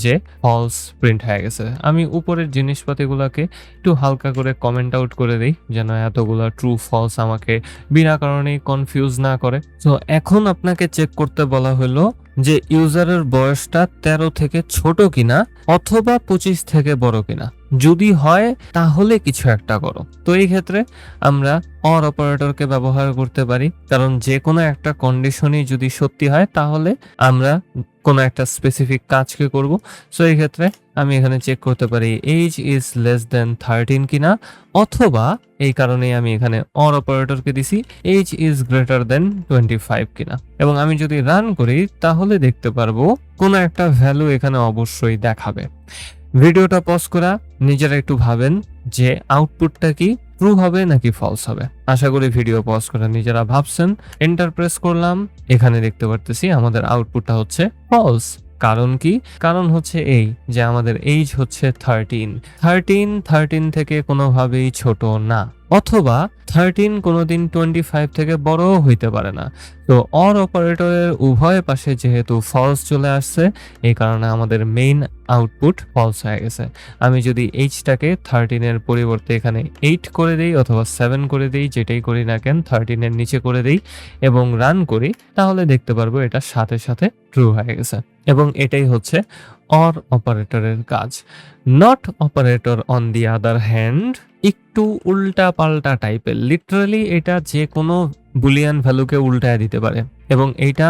যে ফলস প্রিন্ট হয়ে গেছে। আমি উপরের জিনিসপাতিগুলোকে একটু হালকা করে কমেন্ট আউট করে দিই যেন এতগুলা ট্রু ফলস আমাকে বিনা কারণেই কনফিউজ না করে। তো এখন আপনাকে চেক করতে বলা হলো যে ইউজারের বয়সটা 13 থেকে ছোট কিনা অথবা 25 থেকে বড় কিনা। যদি হয় তাহলে কিছু একটা করো। তো এই ক্ষেত্রে আমরা অর অপারেটরকে ব্যবহার করতে পারি, কারণ যে কোনো একটা কন্ডিশনই যদি সত্যি হয় তাহলে আমরা কোনো একটা স্পেসিফিক কাজকে করব। সো এই ক্ষেত্রে আমি এখানে চেক করতে পারি এজ ইজ লেস দেন 13 কিনা, অথবা এই কারণেই আমি এখানে অর অপারেটরকে দিছি এজ ইজ গ্রেটার দেন 25 কিনা। এবং আমি যদি রান করি তাহলে দেখতে পারবো কোনো একটা ভ্যালু এখানে অবশ্যই দেখাবে। ভিডিওটা পজ করা নিজেরা একটু ভাবেন যে আউটপুটটা কি ট্রু হবে নাকি ফলস হবে। আশা করি ভিডিও পজ করে নিজেরা ভাবছেন। এন্টার প্রেস করলাম, এখানে দেখতে পারতেছি আমাদের আউটপুটটা হচ্ছে ফলস। কারণ কি? কারণ হচ্ছে এই যে আমাদের এইজ হচ্ছে 13 থেকে কোনোভাবেই ছোট না, অথবা 13 কোনোদিন 25 থেকে বড়ও হইতে পারে না। তো অর অপারেটরের উভয় পাশে যেহেতু ফলস চলে আসছে, এই কারণে আমাদের মেইন আউটপুট ফলস হয়ে গেছে। আমি যদি এইচটাকে 13 এর পরিবর্তে এখানে 8 করে দেই অথবা 7 করে দেই, যেটাই করি না কেন 13 এর নিচে করে দেই এবং রান করি, তাহলে দেখতে পারবো এটা সাথে সাথে ট্রু হয়ে গেছে। এবং এটাই হচ্ছে অর অপারেটরের কাজ। Not operator on the other hand একটু উল্টা পাল্টা টাইপের। লিটারালি এটা যে কোনো বুলিয়ান ভ্যালুকে উল্টায় দিতে পারে এবং এটা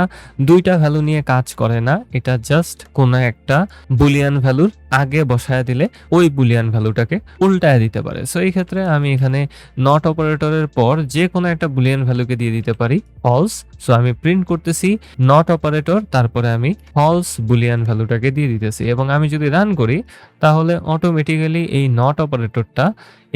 দুইটা ভ্যালু নিয়ে কাজ করে না, এটা জাস্ট কোনো একটা বুলিয়ান ভ্যালুর আগে বসায় দিলে ওই বুলিয়ান ভ্যালুটাকে উল্টায় দিতে পারে। সো এই ক্ষেত্রে আমি এখানে নট অপারেটরের পর যে কোনো একটা বুলিয়ান ভ্যালুকে দিয়ে দিতে পারি ফলস। সো আমি প্রিন্ট করতেছি নট অপারেটর, তারপরে আমি ফলস বুলিয়ান ভ্যালুটাকে দিয়ে দিতেছি এবং আমি যদি রান করি তাহলে অটোমেটিক্যালি এই নট অপারেটরটা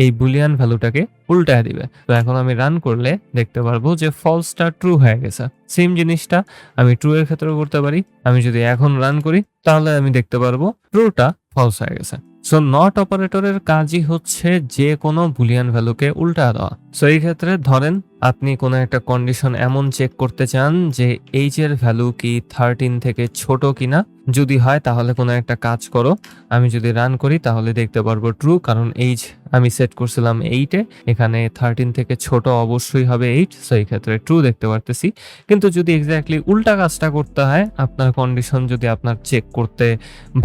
এই বুলিয়ান ভ্যালুটাকে উল্টায় দিবে। তো এখন আমি রান করলে দেখতে পারবো যে ফলসটা ট্রু হয়ে গেছে। সেম জিনিসটা আমি ট্রু এর ক্ষেত্রেও করতে পারি। আমি যদি এখন রান করি তাহলে আমি দেখতে পারবো ট্রুটা ফলস হয়ে গেছে। সো নট অপারেটরের কাজই হচ্ছে যে কোনো বুলিয়ান ভ্যালুকে উল্টা দেওয়া। সো এই ক্ষেত্রে ধরেন আপনি কোনো একটা কন্ডিশন এমন চেক করতে চান যে এইচ এর ভ্যালু কি 13 থেকে ছোট কিনা, যদি হয় তাহলে কোনো একটা কাজ করো। আমি যদি রান করি তাহলে দেখতে পারবো ট্রু, কারণ এইজ আমি সেট করছিলাম 8-এ, এখানে 13 থেকে ছোট অবশ্যই হবে 8। সো এই ক্ষেত্রে ট্রু দেখতে পারতেছি। কিন্তু যদি এক্স্যাক্টলি উল্টা কাজটা করতে হয়, আপনার কন্ডিশন যদি আপনার চেক করতে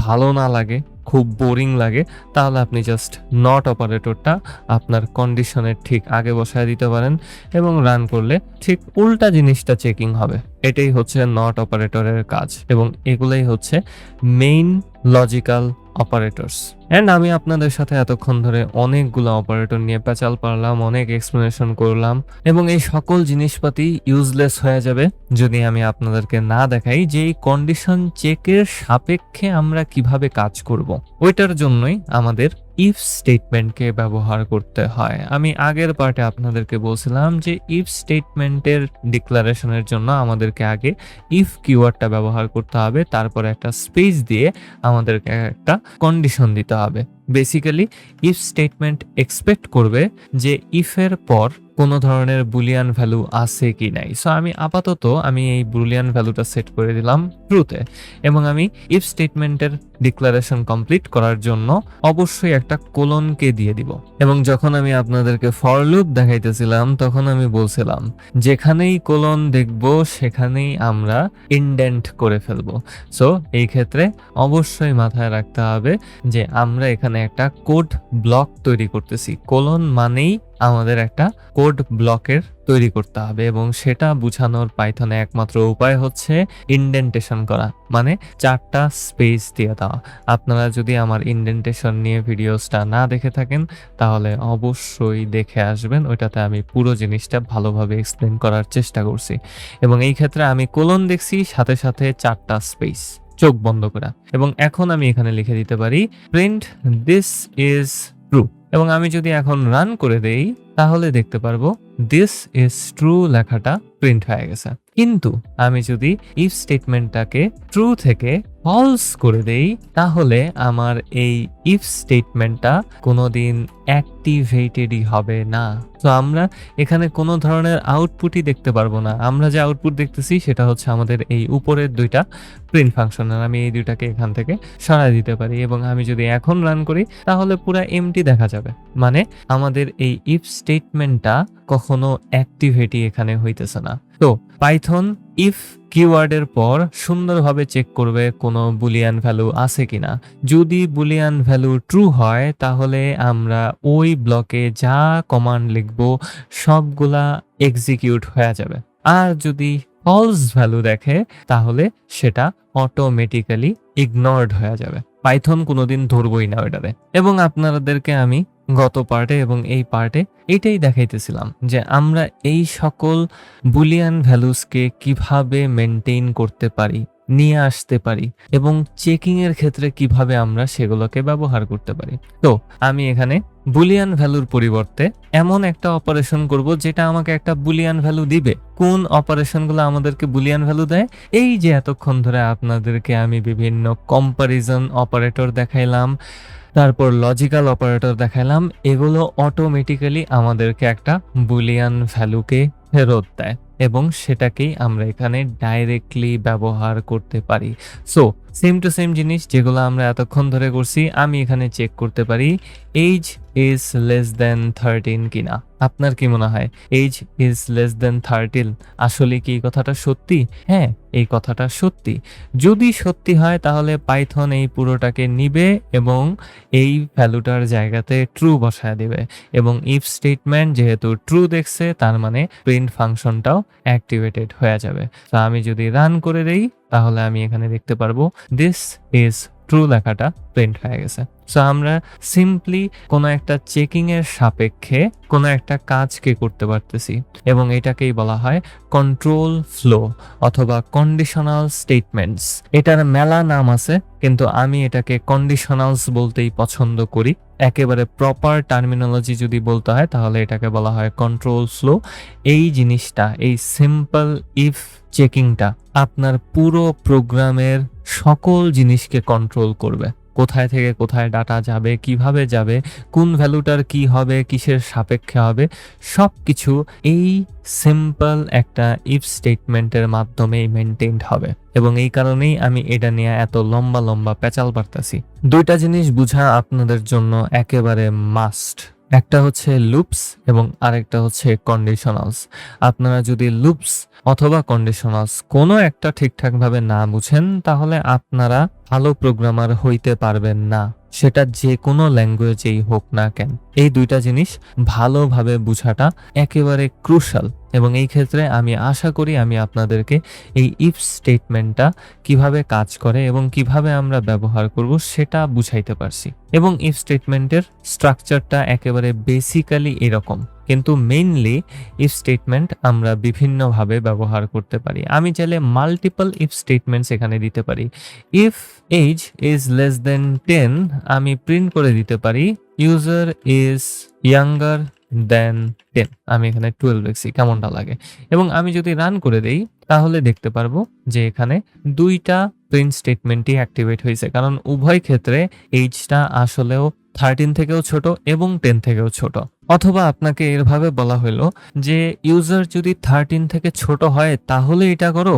ভালো না লাগে, খুব বোরিং লাগে, তাহলে আপনি জাস্ট নট অপারেটরটা আপনার কন্ডিশনের ঠিক আগে বসায় দিতে পারেন এবং রান করলে ঠিক উল্টা জিনিসটা চেকিং হবে। এটাই হচ্ছে নট অপারেটরের কাজ এবং এগুলাই হচ্ছে মেইন লজিক্যাল অপারেটরস। এন্ড আমি আপনাদের সাথে এতক্ষণ ধরে অনেকগুলো অপারেটর নিয়ে পেঁচাল পারলাম, অনেক এক্সপ্লেনেশন করলাম এবং এই সকল জিনিসপাতি ইউজলেস হয়ে যাবে যদি আমি আপনাদেরকে না দেখাই যে এই কন্ডিশন চেকের সাপেক্ষে আমরা কিভাবে কাজ করব। ওইটার জন্যই আমাদের ইফ স্টেটমেন্টকে ব্যবহার করতে হয়। আমি আগের পার্টে আপনাদেরকে বলছিলাম যে ইফ স্টেটমেন্টের ডিক্লারেশনের জন্য আমাদেরকে আগে ইফ কিওয়ার্ডটা ব্যবহার করতে হবে, তারপরে একটা স্পেস দিয়ে আমাদেরকে একটা কন্ডিশন দিতে হবে। বেসিক্যালি ইফ স্টেটমেন্ট এক্সপেক্ট করবে যে ইফের পর কোনো ধরনের বুলিয়ান ভ্যালু আছে কি নাই। সো আমি আপাতত এই বুলিয়ান ভ্যালুটা সেট করে দিলাম ট্রুতে, এবং আমি ইফ স্টেটমেন্টের ডিক্লারেশন কমপ্লিট করার জন্য অবশ্যই একটা কোলনকে দিয়ে দিব। এবং যখন আমি আপনাদেরকে ফর লুপ দেখাইতেছিলাম তখন আমি বলছিলাম যেখানেই কোলন দেখব সেখানেই আমরা ইনডেন্ট করে ফেলবো। সো এই ক্ষেত্রে অবশ্যই মাথায় রাখতে হবে যে আমরা এখানে একটা কোড ব্লক তৈরি করতেছি। কোলন মানেই আমাদের একটা কোড ব্লকের তৈরি করতে হবে, এবং সেটা বুঝানোর পাইথনে একমাত্র উপায় হচ্ছে ইনডেন্টেশন করা, মানে 4টা স্পেস দিয়ে দেওয়া। আপনারা যদি আমার ইনডেন্টেশন নিয়ে ভিডিওসটা না দেখে থাকেন তাহলে অবশ্যই দেখে আসবেন, ওইটাতে আমি পুরো জিনিসটা ভালোভাবে এক্সপ্লেন করার চেষ্টা করছি। এবং এই ক্ষেত্রে আমি কোলন দেখছি, সাথে সাথে 4টা স্পেস চোখ বন্ধ করা। এবং এখন আমি এখানে লিখে দিতে পারি প্রিন্ট দিস ইজ ট্রু, এবং আমি যদি এখন রান করে দেই তাহলে দেখতে পারবো দিস ইজ ট্রু লেখাটা প্রিন্ট হয়ে গেছে। কিন্তু আমি যদি ইফ স্টেটমেন্টটাকে ট্রু থেকে ফলস করে দেই তাহলে আমার এই ইফ স্টেটমেন্টটা কোনোদিন অ্যাক্টিভেটেডই হবে না। তো আমরা এখানে কোনো ধরনের আউটপুটই দেখতে পারবো না। আমরা যে আউটপুট দেখতেছি সেটা হচ্ছে আমাদের এই উপরের দুইটা প্রিন্ট ফাংশন, আর আমি এই দুইটাকে এখান থেকে সরাই দিতে পারি। এবং আমি যদি এখন রান করি তাহলে পুরো এমটি দেখা যাবে, মানে আমাদের এই ইফ স্টেটমেন্টটা কখনো অ্যাক্টিভেটই এখানে হইতেছে না। তো পাইথন ইফ কিওয়ার্ডের পর সুন্দরভাবে চেক করবে কোনো বুলিয়ান ভ্যালু আছে কিনা। যদি বুলিয়ান ভ্যালু ট্রু হয় তাহলে আমরা ওই ব্লকে যা কমান্ড লিখবো সবগুলা এক্সিকিউট হয়ে যাবে। আর যদি ফলস ভ্যালু দেখে তাহলে সেটা অটোমেটিক্যালি ইগনোরড হয়ে যাবে, পাইথন কোনোদিন ধরবই না ওইটাতে। এবং আপনাদেরকে আমি গত পার্টে এবং এই পার্টে এটাই দেখাইতেছিলাম যে আমরা এই সকল বুলিয়ান ভ্যালুসকে কিভাবে মেনটেন করতে পারি, নিয়ে আসতে পারি, এবং চেকিং এর ক্ষেত্রে কিভাবে আমরা সেগুলোকে ব্যবহার করতে পারি। তো আমি এখানে বুলিয়ান ভ্যালুর পরিবর্তে এমন একটা অপারেশন করব যেটা আমাকে একটা বুলিয়ান ভ্যালু দিবে। কোন অপারেশনগুলো আমাদেরকে বুলিয়ান ভ্যালু দেয়? এই যে এতক্ষণ ধরে আপনাদেরকে আমি বিভিন্ন কম্পারিজন অপারেটর দেখাইলাম, তারপর লজিক্যাল অপারেটর দেখাইলাম, এগুলো অটোমেটিক্যালি আমাদেরকে একটা বুলিয়ান ভ্যালুকে ফেরত দেয়, এবং সেটাকেই আমরা এখানে ডাইরেক্টলি ব্যবহার করতে পারি। সো সেম টু সেম জিনিস যেগুলো আমরা এতক্ষণ ধরে করছি, আমি এখানে চেক করতে পারি এজ ইজ লেস দেন 13 কিনা। আপনার কি মনে হয় এজ ইজ লেস দেন 13 আসলে কি এই কথাটা সত্যি? হ্যাঁ, এই কথাটা সত্যি। যদি সত্যি হয় তাহলে পাইথন এই পুরোটাকে নিবে এবং এই ভ্যালুটার জায়গাতে ট্রু বসায় দিবে, এবং ইফ স্টেটমেন্ট যেহেতু ট্রু দেখছে তার মানে প্রিন্ট ফাংশনটাও অ্যাক্টিভেটেড হয়ে যাবে। তো আমি যদি রান করে দেই তাহলে আমি এখানে দেখতে পারবো দিস ইজ ট্রু লেখাটা প্রিন্ট হয়ে গেছে। সো আমরা সিম্পলি কোনো একটা চেকিং এর সাপেক্ষে কোনো একটা কাজকে করতে পারতেছি, এবং এটাকেই বলা হয় কন্ট্রোল ফ্লো অথবা কন্ডিশনাল স্টেটমেন্টস। এটার মেলা নাম আছে, কিন্তু আমি এটাকে কন্ডিশনালস বলতেই পছন্দ করি। একেবারে প্রপার টার্মিনোলজি যদি বলতে হয় তাহলে এটাকে বলা হয় কন্ট্রোল ফ্লো। এই জিনিসটা, এই সিম্পল ইফ চেকিংটা আপনার পুরো প্রোগ্রামের সকল জিনিসকে কন্ট্রোল করবে। কোথায় থেকে কোথায় ডাটা যাবে, কিভাবে যাবে, কোন ভ্যালুটার কি হবে, কিসের সাপেক্ষে হবে, সব কিছু এই সিম্পল একটা ইফ স্টেটমেন্টের মাধ্যমেই মেনটেইনড হবে। এবং এই কারণেই আমি এটা নিয়ে এত লম্বা লম্বা পেঁচাল পারতাছি। দুইটা জিনিস বোঝা আপনাদের জন্য একেবারে মাস্ট। একটা হচ্ছে লুপস এবং আরেকটা হচ্ছে কন্ডিশনালস। আপনারা যদি লুপস অথবা কন্ডিশনালস কোনো একটা ঠিকঠাকভাবে না বুঝেন তাহলে আপনারা ভালো প্রোগ্রামার হইতে পারবেন না, সেটা যে কোনো ল্যাঙ্গুয়েজেই হোক না কেন। এই দুইটা জিনিস ভালোভাবে বোঝাটা একেবারে ক্রুশাল, এবং এই ক্ষেত্রে আমি আশা করি আমি আপনাদেরকে এই ইফ স্টেটমেন্টটা কিভাবে কাজ করে এবং কিভাবে আমরা ব্যবহার করব সেটা বুঝাইতে পারছি। এবং ইফ স্টেটমেন্টের স্ট্রাকচারটা একেবারে বেসিক্যালি এরকম, কিন্তু মেইনলি ইফ স্টেটমেন্ট আমরা বিভিন্নভাবে ব্যবহার করতে পারি। আমি চাইলে মাল্টিপল ইফ স্টেটমেন্টস এখানে দিতে পারি। If age is less than 10 আমি প্রিন্ট করে দিতে পারি ইউজার ইজ ইয়াঙ্গার দেন 10। আমি এখানে 12 লিখছি, কেমনটা লাগে? এবং আমি যদি রান করে দেই তাহলে দেখতে পারবো যে এখানে দুইটা প্রিন্ট স্টেটমেন্টই অ্যাক্টিভেট হয়েছে, কারণ উভয় ক্ষেত্রে এইজটা আসলেও 13 থেকেও ছোট এবং 10 থেকেও ছোট। অথবা আপনাকে এভাবে বলা হইলো যে ইউজার যদি 13 থেকে ছোট হয় তাহলে এটা করো,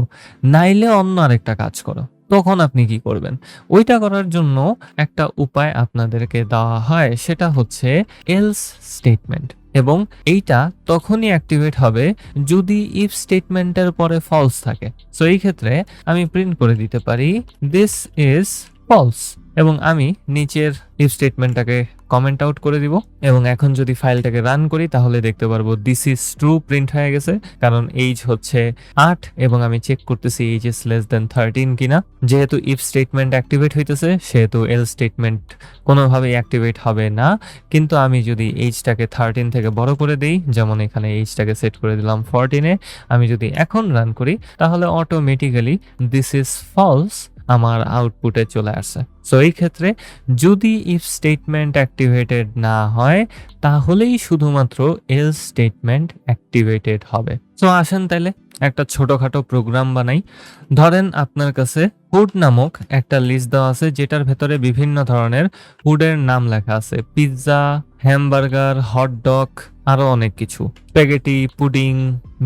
নাইলে অন্য আরেকটা কাজ করো। তখন আপনি কি করবেন? ওইটা করার জন্য একটা উপায় আপনাদেরকে দেওয়া হয়, সেটা হচ্ছে এলস স্টেটমেন্ট। এবং এইটা তখনই অ্যাক্টিভেট হবে যদি ইফ স্টেটমেন্টের পরে ফলস থাকে। সো এই ক্ষেত্রে আমি প্রিন্ট করে দিতে পারি দিস ইজ ফলস, এবং আমি নিচের ইফ স্টেটমেন্টটাকে কমেন্ট আউট করে দিব। এবং এখন যদি ফাইলটাকে রান করি তাহলে দেখতে পারবো দিস ইজ ট্রু প্রিন্ট হয়ে গেছে, কারণ এইজ হচ্ছে 8 এবং আমি চেক করতেছি এইজ ইজ লেস দেন 13 কিনা। যেহেতু ইফ স্টেটমেন্ট অ্যাক্টিভেট হইতেছে সেহেতু এল স্টেটমেন্ট কোনোভাবেই অ্যাক্টিভেট হবে না। কিন্তু আমি যদি এইজটাকে 13 থেকে বড় করে দেই, যেমন এখানে এইজটাকে সেট করে দিলাম 14-এ, আমি যদি এখন রান করি তাহলে অটোমেটিক্যালি দিস ইজ ফলস আমার আউটপুটে চলে আসছে। সো এই ক্ষেত্রে যদি ইফ স্টেটমেন্ট অ্যাক্টিভেটেড না হয় তাহলেই শুধুমাত্র এলস স্টেটমেন্ট অ্যাক্টিভেটেড হবে। সো আসেন তাইলে একটা ছোটখাটো প্রোগ্রাম বানাই। ধরেন আপনার কাছে ফুড নামক একটা লিস্ট দেওয়া আছে যেটার ভেতরে বিভিন্ন ধরনের ফুডের নাম লেখা আছে, পিৎজা, হ্যামবার্গার, হটডগ, আরো অনেক কিছু, স্প্যাগেটি, পুডিং,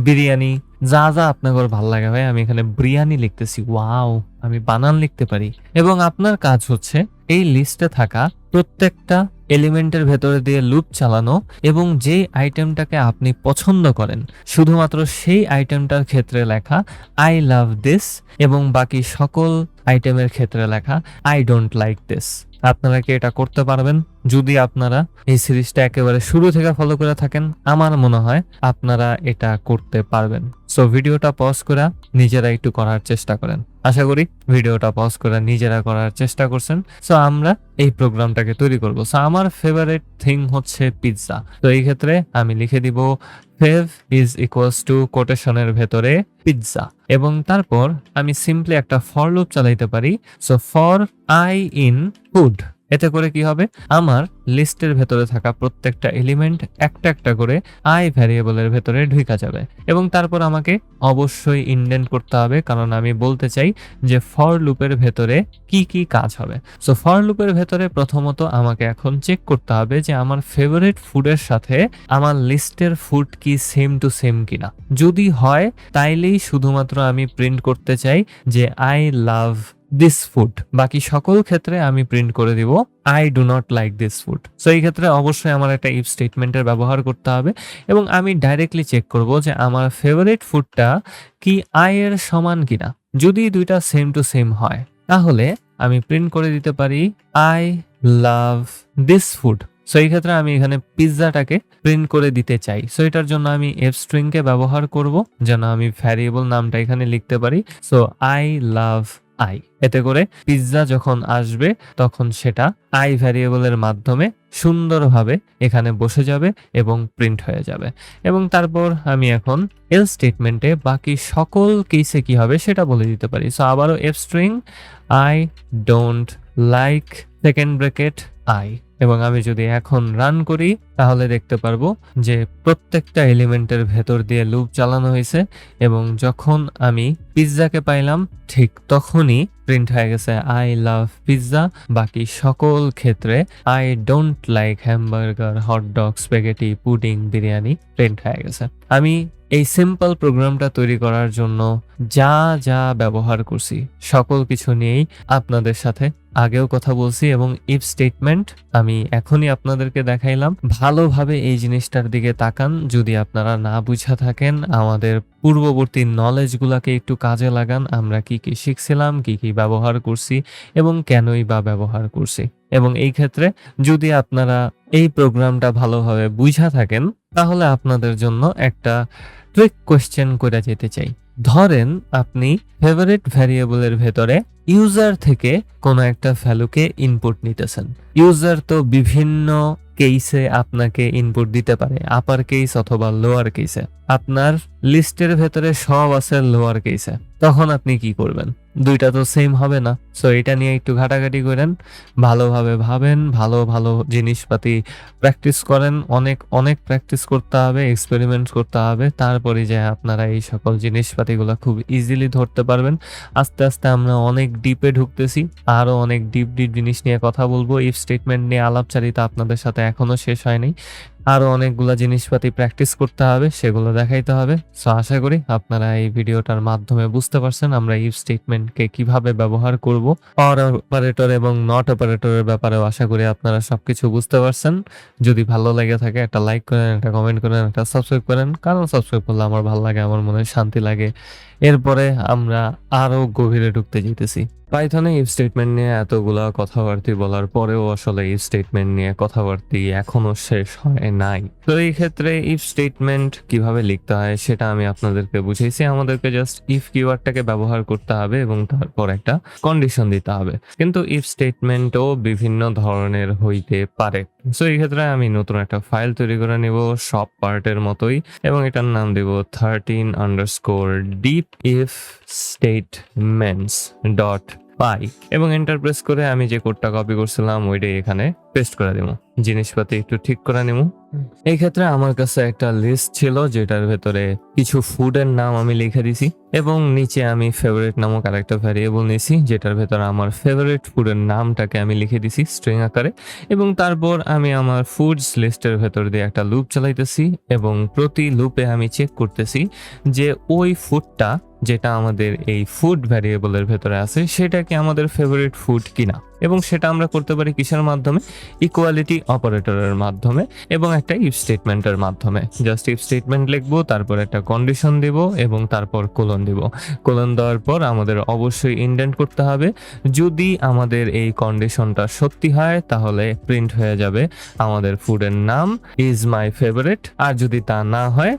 বিরিয়ানি, যা যা আপনার ভালো লাগে। ভাই আমি এখানে বিরিয়ানি লিখতেছি, ওয়াও, আমি বানান লিখতে পারি। এবং আপনার কাজ হচ্ছে এই লিস্টে থাকা প্রত্যেকটা এলিমেন্টের ভেতরে দিয়ে লুপ চালানো এবং যেই আইটেমটাকে আপনি পছন্দ করেন শুধুমাত্র সেই আইটেমটার ক্ষেত্রে লেখা আই লাভ দিস, এবং বাকি সকল আইটেমের ক্ষেত্রে লেখা আই ডোন্ট লাইক দিস। আপনারা কি এটা করতে পারবেন? যদি আপনারা এই সিরিজটা একেবারে শুরু থেকে ফলো করে থাকেন, আমার মনে হয় আপনারা এটা করতে পারবেন। সো ভিডিওটা পজ করে নিজেরা একটু করার চেষ্টা করেন। আশা করি ভিডিওটা পজ করে নিজেরা করার চেষ্টা করছেন। সো আমরা এই প্রোগ্রামটাকে তৈরি করব। সো আমার ফেভারিট থিং হচ্ছে পিৎজা। তো এই ক্ষেত্রে আমি লিখে দিব ফেভ ইজ ইকুয়ালস টু কোটেশনের ভেতরে পিৎজা, এবং তারপর আমি সিম্পলি একটা ফর লুপ চালাইতে পারি। So for I in food, এতে করে কি হবে, আমার লিস্টের ভেতরে থাকা প্রত্যেকটা এলিমেন্ট একটা একটা করে আই ভ্যারিয়েবলের ভেতরে ঢুকা যাবে। এবং তারপর আমাকে অবশ্যই ইন্ডেন্ট করতে হবে, কারণ আমি বলতে চাই যে ফর লুপের ভেতরে কি কি কাজ হবে। সো ফর লুপের ভেতরে প্রথমত আমাকে এখন চেক করতে হবে যে আমার ফেভারিট ফুডের সাথে আমার লিস্টের ফুড কি সেম টু সেম কিনা। যদি হয় তাইলেই শুধুমাত্র আমি প্রিন্ট করতে চাই যে আই লাভ দিস ফুড। বাকি সকল ক্ষেত্রে আমি প্রিন্ট করে দিব I do not like this food. So এই ক্ষেত্রে অবশ্যই আমার একটা ইফ স্টেটমেন্টের ব্যবহার করতে হবে, এবং আমি ডাইরেক্টলি চেক করব যে আমার ফেভারিট ফুডটা কি আই এর সমান কিনা। যদি দুইটা সেম টু সেম হয় তাহলে আমি প্রিন্ট করে দিতে পারি I love this food. So এই ক্ষেত্রে আমি এখানে পিৎজাটাকে প্রিন্ট করে দিতে চাই। সো এটার জন্য আমি এফ স্ট্রিংকে ব্যবহার করব যেন আমি ভ্যারিয়েবল নামটা এখানে লিখতে পারি। সো আই লাভ আই, এতে করে পিৎজা যখন আসবে তখন সেটা আই ভ্যারিয়েবলের মাধ্যমে সুন্দরভাবে এখানে বসে যাবে এবং প্রিন্ট হয়ে যাবে। এবং তারপর আমি এখন এল স্টেটমেন্টে বাকি সকল কেসে কি হবে সেটা বলে দিতে পারি। সো আবারও F string I don't like second bracket I, এবং আমি যদি এখন রান করি তাহলে দেখতে পারবো যে প্রত্যেকটা এলিমেন্টের ভেতর দিয়ে লুপ চালানো হয়েছে, এবং যখন আমি পিৎজাকে পাইলাম ঠিক তখনই প্রিন্ট হয়ে গেছে আই লাভ পিৎজা। বাকি সকল ক্ষেত্রে I don't like hamburger, hot dog, spaghetti, pudding, biryani print হয়ে গেছে। আমি এই সিম্পল প্রোগ্রামটা তৈরি করার জন্য যা যা ব্যবহার করছি সকল কিছু নিয়েই আপনাদের সাথে আগেও কথা বলছি, এবং ইফ স্টেটমেন্ট আমি এখনই আপনাদেরকে দেখাইলাম। ভালোভাবে এই জিনিসটার দিকে তাকান, যদি আপনারা না বুঝা থাকেন আমাদের পূর্ববর্তী নলেজগুলোকে একটু কাজে লাগান। আমরা কি কি শিখছিলাম, কি কি ব্যবহার করছি এবং কেনই বা ব্যবহার করছি। এবং এই ক্ষেত্রে যদি আপনারা এই প্রোগ্রামটা ভালোভাবে বুঝা থাকেন তাহলে আপনাদের জন্য একটা ট্রিক কোয়েশ্চেন করে যেতে চাই। ধরেন আপনি ফেভারিট ভ্যারিয়েবলের ভেতরে ইউজার থেকে কোনো একটা ভ্যালুকে ইনপুট নিতেছেন। ইউজার তো বিভিন্ন কেসে আপনাকে ইনপুট দিতে পারে, আপার কেস অথবা লোয়ার কেসে। আপনার লিস্টের ভেতরে সব আছে লোয়ার কেসে, তখন আপনি কি করবেন? দুইটা তো সেম হবে না। সো এটা নিয়ে একটু ঘাটাঘাটি করেন, ভালোভাবে ভাবেন, ভালো ভালো জিনিসপাতি প্র্যাকটিস করেন, অনেক অনেক প্র্যাকটিস করতে হবে, এক্সপেরিমেন্ট করতে হবে, তারপরে যে আপনারা এই সকল জিনিসপাতিগুলো খুব ইজিলি ধরতে পারবেন। আস্তে আস্তে আমরা অনেক ডিপে ঢুকতেছি, আরো অনেক ডিপ ডিপ জিনিস নিয়ে কথা বলবো। ইফ স্টেটমেন্ট নিয়ে আলাপচারিতা আপনাদের সাথে এখনো শেষ হয়নি, আরো অনেকগুলা জিনিসপাতি প্র্যাকটিস করতে হবে, সেগুলো দেখাইতে হবে। সো আশা করি আপনারা এই ভিডিওটার মাধ্যমে বুঝতে পারছেন আমরা ইফ স্টেটমেন্টকে কিভাবে ব্যবহার করব। অর অপারেটর এবং নট অপারেটরের ব্যাপারেও আশা করি আপনারা সবকিছু বুঝতে পারছেন। যদি ভালো লেগে থাকে একটা লাইক করেন, একটা কমেন্ট করেন, একটা সাবস্ক্রাইব করেন, কারণ সাবস্ক্রাইব করলে আমার ভালো লাগে, আমার মনে শান্তি লাগে। এরপরে আমরা আরো গভীরে ঢুকতে যেতেছি। পাইথনে ইফ স্টেটমেন্ট নিয়ে এতগুলা কথাবার্তি বলার পরেও আসলে ইফ স্টেটমেন্ট নিয়ে কথাবার্তি এখনো শেষ হয় নাই। তো এই ক্ষেত্রে ইফ স্টেটমেন্ট কিভাবে লিখতে হয় সেটা আমি আপনাদেরকে বুঝাইছি। আমাদেরকে জাস্ট ইফ কিওয়ার্ডটাকে ব্যবহার করতে হবে এবং তারপর একটা কন্ডিশন দিতে হবে। কিন্তু ইফ স্টেটমেন্টও বিভিন্ন ধরনের হইতে পারে। সো এই ক্ষেত্রে আমি নতুন একটা ফাইল তৈরি করে নিব সব পার্টের মতোই, এবং এটার নাম দেব 13_deep if statements ডট পাই, এবং এন্টার প্রেস করে আমি যে কোডটা কপি করছিলাম ওইটাই এখানে পেস্ট করে দেবো। জিনিসপাতি একটু ঠিক করে নেব। এই ক্ষেত্রে আমার কাছে একটা লিস্ট ছিল যেটার ভেতরে কিছু ফুডের নাম আমি লিখে দিছি, এবং নিচে আমি ফেভারিট নামক আরেকটা ভ্যারিয়েবল নিয়েছি যেটার ভেতরে আমার ফেভারিট ফুডের নামটাকে আমি লিখে দিছি স্ট্রিং আকারে, এবং তারপর আমি আমার ফুডস লিস্টের ভেতর দিয়ে একটা লুপ চালাইতেছি, এবং প্রতি লুপে আমি চেক করতেছি যে ওই ফুডটা যেটা আমাদের এই ফুড ভ্যারিয়েবলের ভেতরে আছে সেটা কি আমাদের ফেভারিট ফুড কিনা। এবং সেটা আমরা করতে পারি কিসের মাধ্যমে? ইকুয়ালিটি অপারেটরের মাধ্যমে এবং একটা ইফ স্টেটমেন্টের মাধ্যমে। জাস্ট ইফ স্টেটমেন্ট লিখবো, তারপর একটা কন্ডিশন দিব এবং তারপর কোলন দিব। কোলন দেওয়ার পর আমাদের অবশ্যই ইনডেন্ট করতে হবে। যদি আমাদের এই কন্ডিশনটা সত্যি হয় তাহলে প্রিন্ট হয়ে যাবে আমাদের ফুডের নাম ইজ মাই ফেভারিট, আর যদি তা না হয়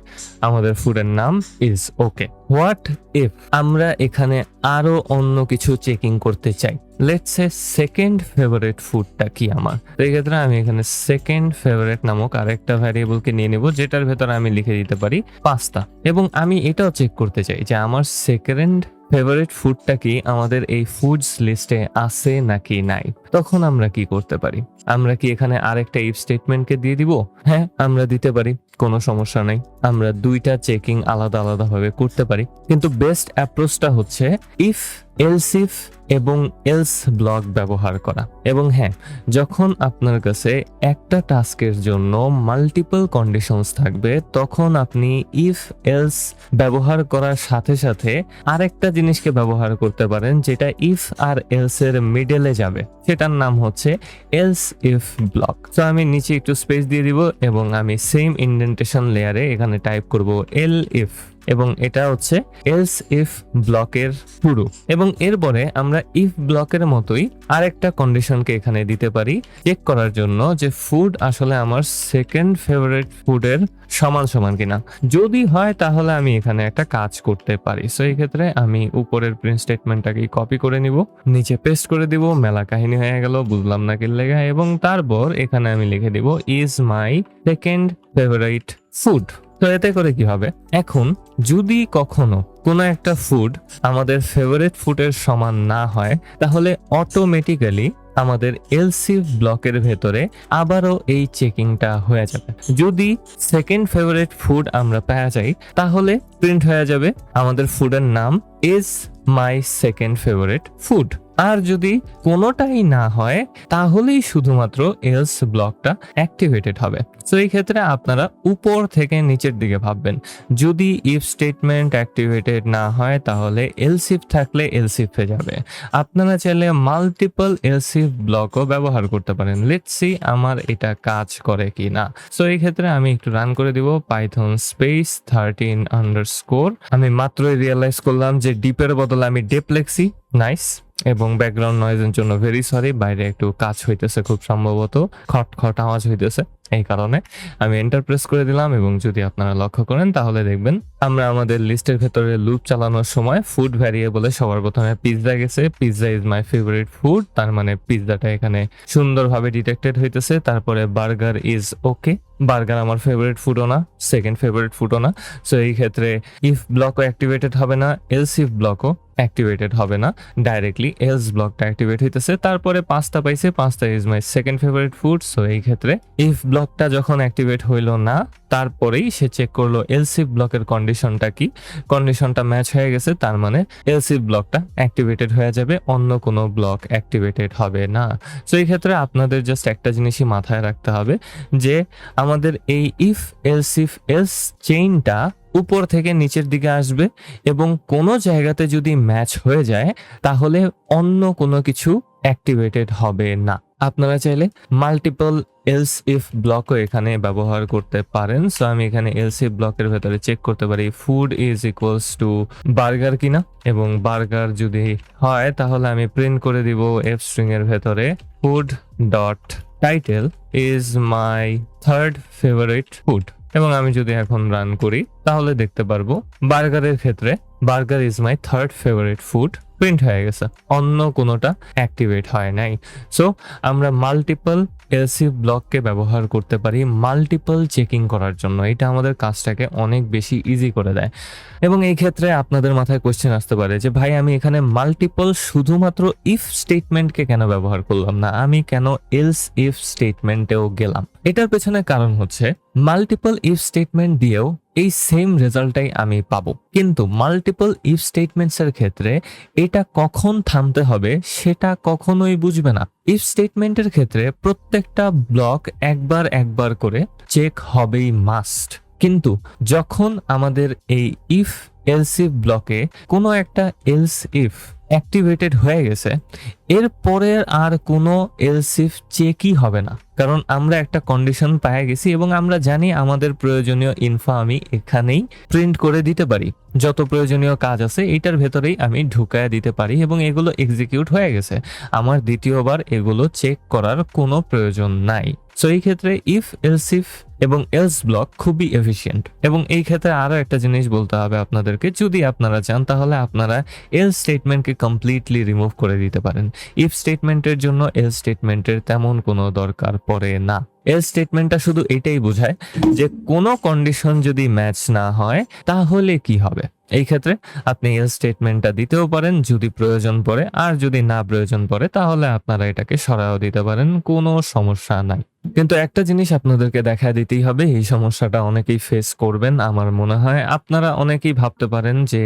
আমাদের ফুডের নাম ইজ ওকে। হোয়াট ইফ আমরা এখানে আরো অন্য কিছু চেকিং করতে চাই? লেটস সে সেকেন্ড ফেভারিট ফুডটা কি আমার। তো এই ক্ষেত্রে আমি এখানে সেকেন্ড ফেভারিট নামক আরেকটা ভ্যারিয়েবলকে নিয়ে নেব যেটার ভেতরে আমি লিখে দিতে পারি পাস্তা, এবং আমি এটাও চেক করতে চাই যে আমার সেকেন্ড ফেভারিট ফুডটা কি আমাদের এই ফুডস লিস্টে আছে নাকি নাই। তখন আমরা কি করতে পারি? আমরা কি এখানে আরেকটা ইফ স্টেটমেন্টকে দিয়ে দিব? হ্যাঁ, আমরা দিতে পারি, কোনো সমস্যা নাই। আমরা দুইটা চেকিং আলাদা আলাদা ভাবে করতে পারি, কিন্তু বেস্ট অ্যাপ্রোচটা হচ্ছে ইফ এলস ইফ এবং এলস ব্লক ব্যবহার করা। এবং হ্যাঁ, যখন আপনার কাছে একটা টাস্কের জন্য মাল্টিপল কন্ডিশনস থাকবে তখন আপনি ইফ এলস ব্যবহার করার সাথে সাথে আরেকটা জিনিসকে ব্যবহার করতে পারেন যেটা ইফ আর এলস এর মিডলে যাবে, সেটার নাম হচ্ছে এলস ইফ ব্লক। তো আমি নিচে একটু স্পেস দিয়ে দিব এবং আমি সেম ইনডেন্টেশন লেয়ারে এখানে টাইপ করব এল ইফ, এবং এটা হচ্ছে এলস ইফ ব্লকের শুরু। এবং এরপরে আমরা ইফ ব্লকের মতোই আরেকটা কন্ডিশনকে এখানে দিতে পারি চেক করার জন্য যে ফুড আসলে আমার সেকেন্ড ফেভারিট ফুডের সমান সমান কিনা। যদি হয় তাহলে আমি এখানে একটা কাজ করতে পারি। সো এই ক্ষেত্রে আমি উপরের প্রিন্ট স্টেটমেন্টটাকে কপি করে নিব, নিচে পেস্ট করে দিব, মেলা কাহিনী হয়ে গেল, বুঝলাম না কি লেখা, এবং তারপর এখানে আমি লিখে দিব is my second favourite food. তো এতে করে কি হবে, এখন যদি কখনো কোনো একটা ফুড আমাদের ফেভারিট ফুডের সমান না হয় তাহলে অটোমেটিক্যালি আমাদের এলসি ব্লকের ভেতরে আবারও এই চেকিংটা হয়ে যাবে। যদি সেকেন্ড ফেভারিট ফুড আমরা পেয়ে যাই তাহলে প্রিন্ট হয়ে যাবে আমাদের ফুডের নাম is my second favourite food. আর যদি কোনোটাই না হয় তাহলেই শুধুমাত্র এলস ব্লকটা অ্যাক্টিভেটেড হবে। সো এই ক্ষেত্রে আপনারা উপর থেকে নিচের দিকে ভাববেন। যদি ইফ স্টেটমেন্ট অ্যাক্টিভেটেড না হয় তাহলে এলস ইফ থাকলে এলস ইফে যাবে। আপনারা চাইলে মাল্টিপল এলস ইফ ব্লকও ব্যবহার করতে পারেন। লেটস সি আমার এটা কাজ করে কি না। সো এই ক্ষেত্রে আমি একটু রান করে দিব পাইথন স্পেস 13_, আমি মাত্রই রিয়েলাইজ করলাম যে ডিপের বদলে আমি ডেপ লিখছি। নাইস। এবং ব্যাকগ্রাউন্ড নয়েজের জন্য ভেরি সরি, বাইরে একটু কাজ হইতেছে, খুব সম্ভবত খট খট আওয়াজ হইতেছে। এই কারণে আমি এন্টার প্রেস করে দিলাম, এবং যদি আপনারা লক্ষ্য করেন তাহলে দেখবেন আমরা আমাদের লিস্টের ভেতরে লুপ চালানোর সময় ফুড ভ্যারিয়েবলে সবার প্রথমে পিৎজা গেছে। Pizza is my favourite food, তার মানে পিৎজাটা এখানে সুন্দরভাবে ডিটেক্টেড হইতেছে। তারপরে বার্গার ইজ ওকে, বার্গার আমার ফেভারিট ফুডও না, সেকেন্ড ফেভারিট ফুডও না। সো এই ক্ষেত্রে ইফ ব্লকও অ্যাক্টিভেটেড হবে না, এলস ইফ ব্লকও অ্যাক্টিভেটেড হবে না, ডাইরেক্টলি এলস ব্লকটা অ্যাক্টিভেট হইতেছে। তারপরে পাস্তা পাইছে, pasta is my second favourite food. So এই ক্ষেত্রে ইফ ব্লকটা যখন অ্যাক্টিভেট হইল না, তারপরেই সে চেক করলো এলস ইফ ব্লকের কন্ডিশনটা কি, কন্ডিশনটা ম্যাচ হয়ে গেছে, তার মানে এলস ইফ ব্লকটা অ্যাক্টিভেটেড হয়ে যাবে, অন্য কোনো ব্লক অ্যাক্টিভেটেড হবে না। সো এই ক্ষেত্রে আপনাদের জাস্ট একটা জিনিসই মাথায় রাখতে হবে যে আমাদের এই ইফ এলস চেইনটা উপর থেকে নিচের দিকে আসবে, এবং কোনো জায়গাতে যদি ম্যাচ হয়ে যায় তাহলে অন্য কোনো কিছু অ্যাক্টিভেটেড হবে না। আপনারা চাইলে মাল্টিপল এলস ইফ ব্লকও এখানে ব্যবহার করতে পারেন। সো আমি এখানে এলস ইফ ব্লকের ভেতরে চেক করতে পারি food is equals to burger কিনা, এবং বার্গার যদি হয় তাহলে আমি প্রিন্ট করে দিব এফ স্ট্রিং এর ভেতরে food dot title is my third favourite food, এবং আমি যদি এখন রান করি তাহলে দেখতে পারবো বার্গারের ক্ষেত্রে burger is my third favourite food print হয়ে গেছে, অন্য কোনোটা অ্যাক্টিভেট হয় নাই। সো আমরা মাল্টিপল এলসিফ ব্লককে ব্যবহার করতে পারি মাল্টিপল চেকিং করার জন্য, এটা আমাদের কাজটাকে অনেক বেশি ইজি করে দেয়। এবং এই ক্ষেত্রে আপনাদের মাথায় কোশ্চেন আসতে পারে যে ভাই আমি এখানে মাল্টিপল শুধুমাত্র ইফ স্টেটমেন্টকে কেন ব্যবহার করলাম না, আমি কেন এলস ইফ স্টেটমেন্টেও গেলাম? এটার পেছনে কারণ হচ্ছে মাল্টিপল ইফ স্টেটমেন্ট দিয়েও এই সেম রেজাল্টটাই আমি পাবো, কিন্তু মাল্টিপল ইফ স্টেটমেন্টস এর ক্ষেত্রে এটা কখন থামতে হবে সেটা কখনোই বুঝবে না। ইফ স্টেটমেন্টের ক্ষেত্রে প্রত্যেকটা ব্লক একবার একবার করে চেক হবেই মাস্ট, কিন্তু যখন আমাদের এই ইফ এলস ইফ ব্লকে কোনো একটা এলস ইফ অ্যাক্টিভেটেড হয়ে গেছে, এরপরে আর কোনো এলস ইফ চেকই হবে না, কারণ আমরা একটা কন্ডিশন পেয়ে গেছি এবং আমরা জানি আমাদের প্রয়োজনীয় ইনফো আমি এখানেই প্রিন্ট করে দিতে পারি, যত প্রয়োজনীয় কাজ আছে এইটার ভেতরেই আমি ঢুকায় দিতে পারি, এবং এগুলো এক্সিকিউট হয়ে গেছে, আমার দ্বিতীয়বার এগুলো চেক করার কোনো প্রয়োজন নাই। সো এই ক্ষেত্রে ইফ এলস ইফ এবং এলস ব্লক খুবই এফিশিয়েন্ট। এবং এই ক্ষেত্রে আরো একটা জিনিস বলতে হবে আপনাদেরকে, যদি আপনারা চান তাহলে আপনারা এলস স্টেটমেন্টকে কমপ্লিটলি রিমুভ করে দিতে পারেন। ইফ স্টেটমেন্টের জন্য এলস স্টেটমেন্টের তেমন কোনো দরকার পড়ে না। এলস স্টেটমেন্টটা শুধু এটাই বোঝায় যে কোনো কন্ডিশন যদি ম্যাচ না হয় তাহলে কি হবে। এই ক্ষেত্রে আপনি এলস স্টেটমেন্টটা দিতেও পারেন যদি প্রয়োজন পড়ে, আর যদি না প্রয়োজন পড়ে তাহলে আপনারা এটাকে সরাও দিতে পারেন, কোনো সমস্যা নাই। কিন্তু একটা জিনিস আপনাদেরকে দেখা দিতেই হবে, এই সমস্যাটা অনেকেই ফেস করবেন আমার মনে হয়। আপনারা অনেকেই ভাবতে পারেন যে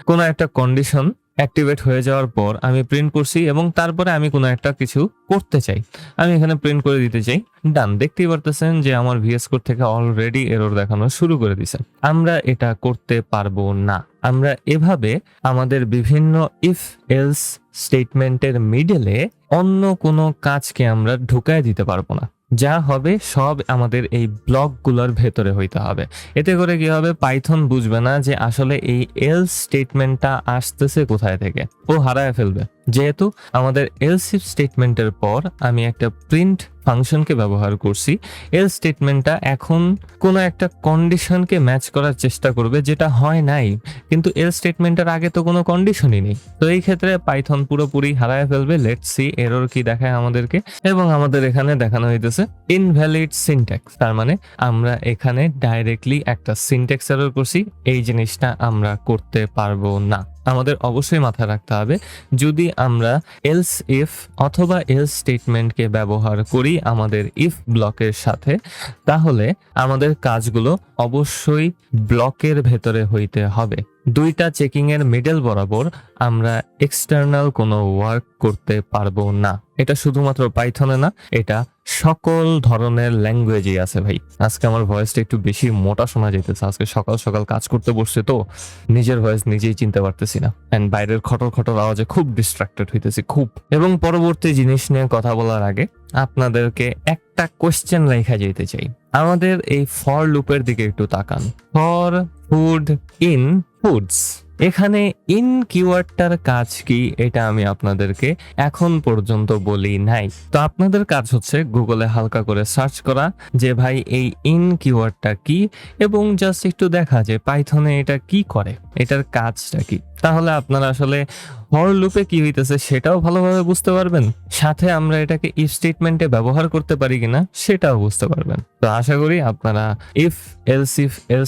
কোনো একটা কন্ডিশন অ্যাক্টিভেট হয়ে যাওয়ার পর আমি প্রিন্ট করছি এবং তারপরে আমি কোনো একটা কিছু করতে চাই, আমি এখানে প্রিন্ট করে দিতে চাই, ডান। দেখতেই পারতেছেন যে আমার ভিএস কোড থেকে অলরেডি এরর দেখানো শুরু করে দিছে। আমরা এটা করতে পারবো না। আমরা এভাবে আমাদের বিভিন্ন ইফ এলস স্টেটমেন্টের মিডলে অন্য কোনো কাজকে আমরা ঢুকায় দিতে পারবো না। যা হবে সব আমাদের এই ব্লকগুলোর ভেতরে হইতে হবে। এতে করে কি হবে, পাইথন বুঝবে না যে আসলে এই এলস স্টেটমেন্টটা আসতেছে কোথায় থেকে, ও হারায় ফেলবে। যেহেতু আমাদের এলস ইফ স্টেটমেন্টের পর আমি একটা প্রিন্ট ফাংশনকে ব্যবহার করছি, এলস স্টেটমেন্টটা এখন কোনো একটা কন্ডিশনকে ম্যাচ করার চেষ্টা করবে যেটা হয় নাই, কিন্তু এলস স্টেটমেন্টের আগে তো কোনো কন্ডিশনই নেই। তো এই ক্ষেত্রে পাইথন পুরোপুরি হারায় ফেলবে। লেটস সি এরর কি দেখায় আমাদেরকে, এবং আমাদের এখানে দেখানো হইতেছে ইনভ্যালিড সিনট্যাক্স। তার মানে আমরা এখানে ডাইরেক্টলি একটা সিনট্যাক্স এরর করছি, এই জিনিসটা আমরা করতে পারবো না। আমাদের অবশ্যই মাথায় রাখতে হবে, যদি আমরা এলস ইফ অথবা এলস স্টেটমেন্টকে ব্যবহার করি আমাদের ইফ ব্লকের সাথে, তাহলে আমাদের কাজগুলো অবশ্যই ব্লকের ভেতরে হইতে হবে। দুইটা চেকিং এর মিডল বরাবর আমরা এক্সটার্নাল কোনো ওয়ার্ক করতে পারবো না। এটা শুধুমাত্র পাইথনে না, এটা সকল ধরনের ল্যাঙ্গুয়েজই আছে ভাই। আজকে আমার ভয়েসটা একটু বেশি মোটা শোনা যেতেছে, আজকে সকাল সকাল কাজ করতে বসছে তো নিজের ভয়েস নিজেই চিনতে পারতেছি না, এন্ড বাইরের খটর খটর আওয়াজে খুব ডিস্ট্রাক্টেড হইতেছি খুব। এবং পরবর্তী জিনিস নিয়ে কথা বলার আগে আপনাদেরকে একটা কোশ্চেন রেখা যেতে চাই। আমাদের এই ফর লুপের দিকে একটু তাকান। ফর ফুড ইন ফুডস, এখানে ইন কিওয়ার্ডটার কাজ কি এটা আমি আপনাদেরকে এখন পর্যন্ত বলি নাই। তো আপনাদের কাজ হচ্ছে গুগলে হালকা করে সার্চ করা যে ভাই এই ইন কিওয়ার্ডটা কি, এবং জাস্ট একটু দেখা যে পাইথনে এটা কি করে, এটার কাজটা কি। তাহলে আপনারা আসলে ফর লুপে কি হইতেছে সেটাও ভালোভাবে বুঝতে পারবেন, সাথে আমরা এটাকে ইফ স্টেটমেন্টে ব্যবহার করতে পারি কিনা সেটাও বুঝতে পারবেন। তো আশা করি আপনারা ইফ এলস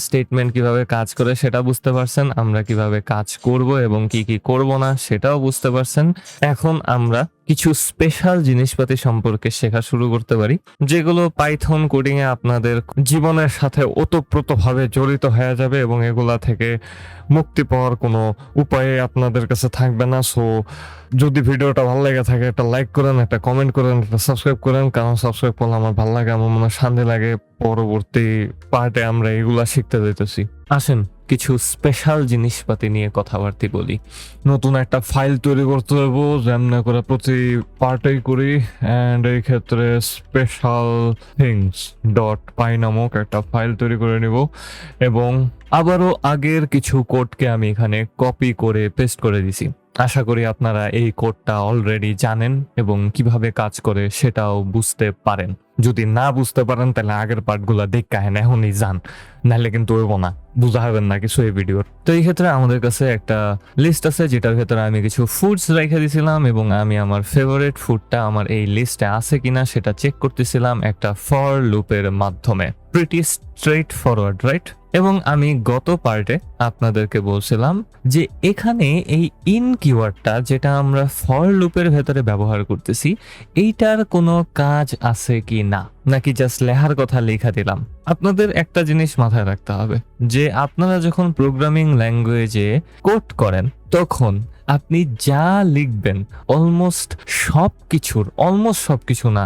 স্টেটমেন্ট কিভাবে কাজ করে সেটা বুঝতে পারছেন, আমরা কিভাবে কাজ করব এবং কি কি করব না সেটাও বুঝতে পারছেন। এখন আমরা কিছু স্পেশাল জিনিসপাতি সম্পর্কে শেখা শুরু করতে পারি, যেগুলো পাইথন কোডিং এ আপনাদের জীবনের সাথে ওতপ্রোতভাবে জড়িত হয়ে যাবে এবং এগুলা থেকে মুক্তি পাওয়ার কোনো উপায় আপনাদের কাছে থাকবে না। সো যদি ভিডিওটা ভালো লেগে থাকে একটা লাইক করেন, একটা কমেন্ট করেন, একটা সাবস্ক্রাইব করেন, কারণ সাবস্ক্রাইব করলে আমার ভালো লাগে, আমার মনে শান্তি লাগে। পরবর্তী পার্টে আমরা এগুলা শিখতে যাইতেছি। আসেন কিছু স্পেশাল জিনিসপাতি নিয়ে কথাবার্তা বলি। নতুন একটা ফাইল তৈরি করতে হবো, যেমন করে প্রতি পার্টেই করি, অ্যান্ড এই ক্ষেত্রে স্পেশাল থিংস ডট পাই নামক একটা ফাইল তৈরি করে নিব, এবং আবারও আগের কিছু কোডকে আমি এখানে কপি করে পেস্ট করে দিছি। আশা করি আপনারা এই কোডটা অলরেডি জানেন এবং কিভাবে কাজ করে সেটাও বুঝতে পারেন। যদি না বুঝতে পারেন তাহলে আগের পার্টগুলো দেখেন, এখনই যান, নাহলে কিন্তু হইব না, বুঝা হবেন না কিছু এই ভিডিওর। তো এই ক্ষেত্রে আমাদের কাছে একটা লিস্ট আছে যেটার ভেতরে আমি কিছু ফুডস রেখে দিয়েছিলাম, এবং আমি আমার ফেভারিট ফুডটা আমার এই লিস্টে আছে কিনা সেটা চেক করতেছিলাম একটা ফর লুপের মাধ্যমে। Pretty straight forward, right? এবং আমি গত পার্টে আপনাদেরকে বলছিলাম যে এখানে এই ইন কিওয়ার্ডটা যেটা আমরা ফর লুপের ভেতরে ব্যবহার করতেছি, এইটার কোনো কাজ আছে কি না, নাকি জাস্ট লেখার কথা লেখা দিলাম। আপনাদের একটা জিনিস মাথায় রাখতে হবে যে আপনারা যখন প্রোগ্রামিং ল্যাঙ্গুয়েজে কোড করেন তখন আপনি যা লিখবেন অলমোস্ট সবকিছু না,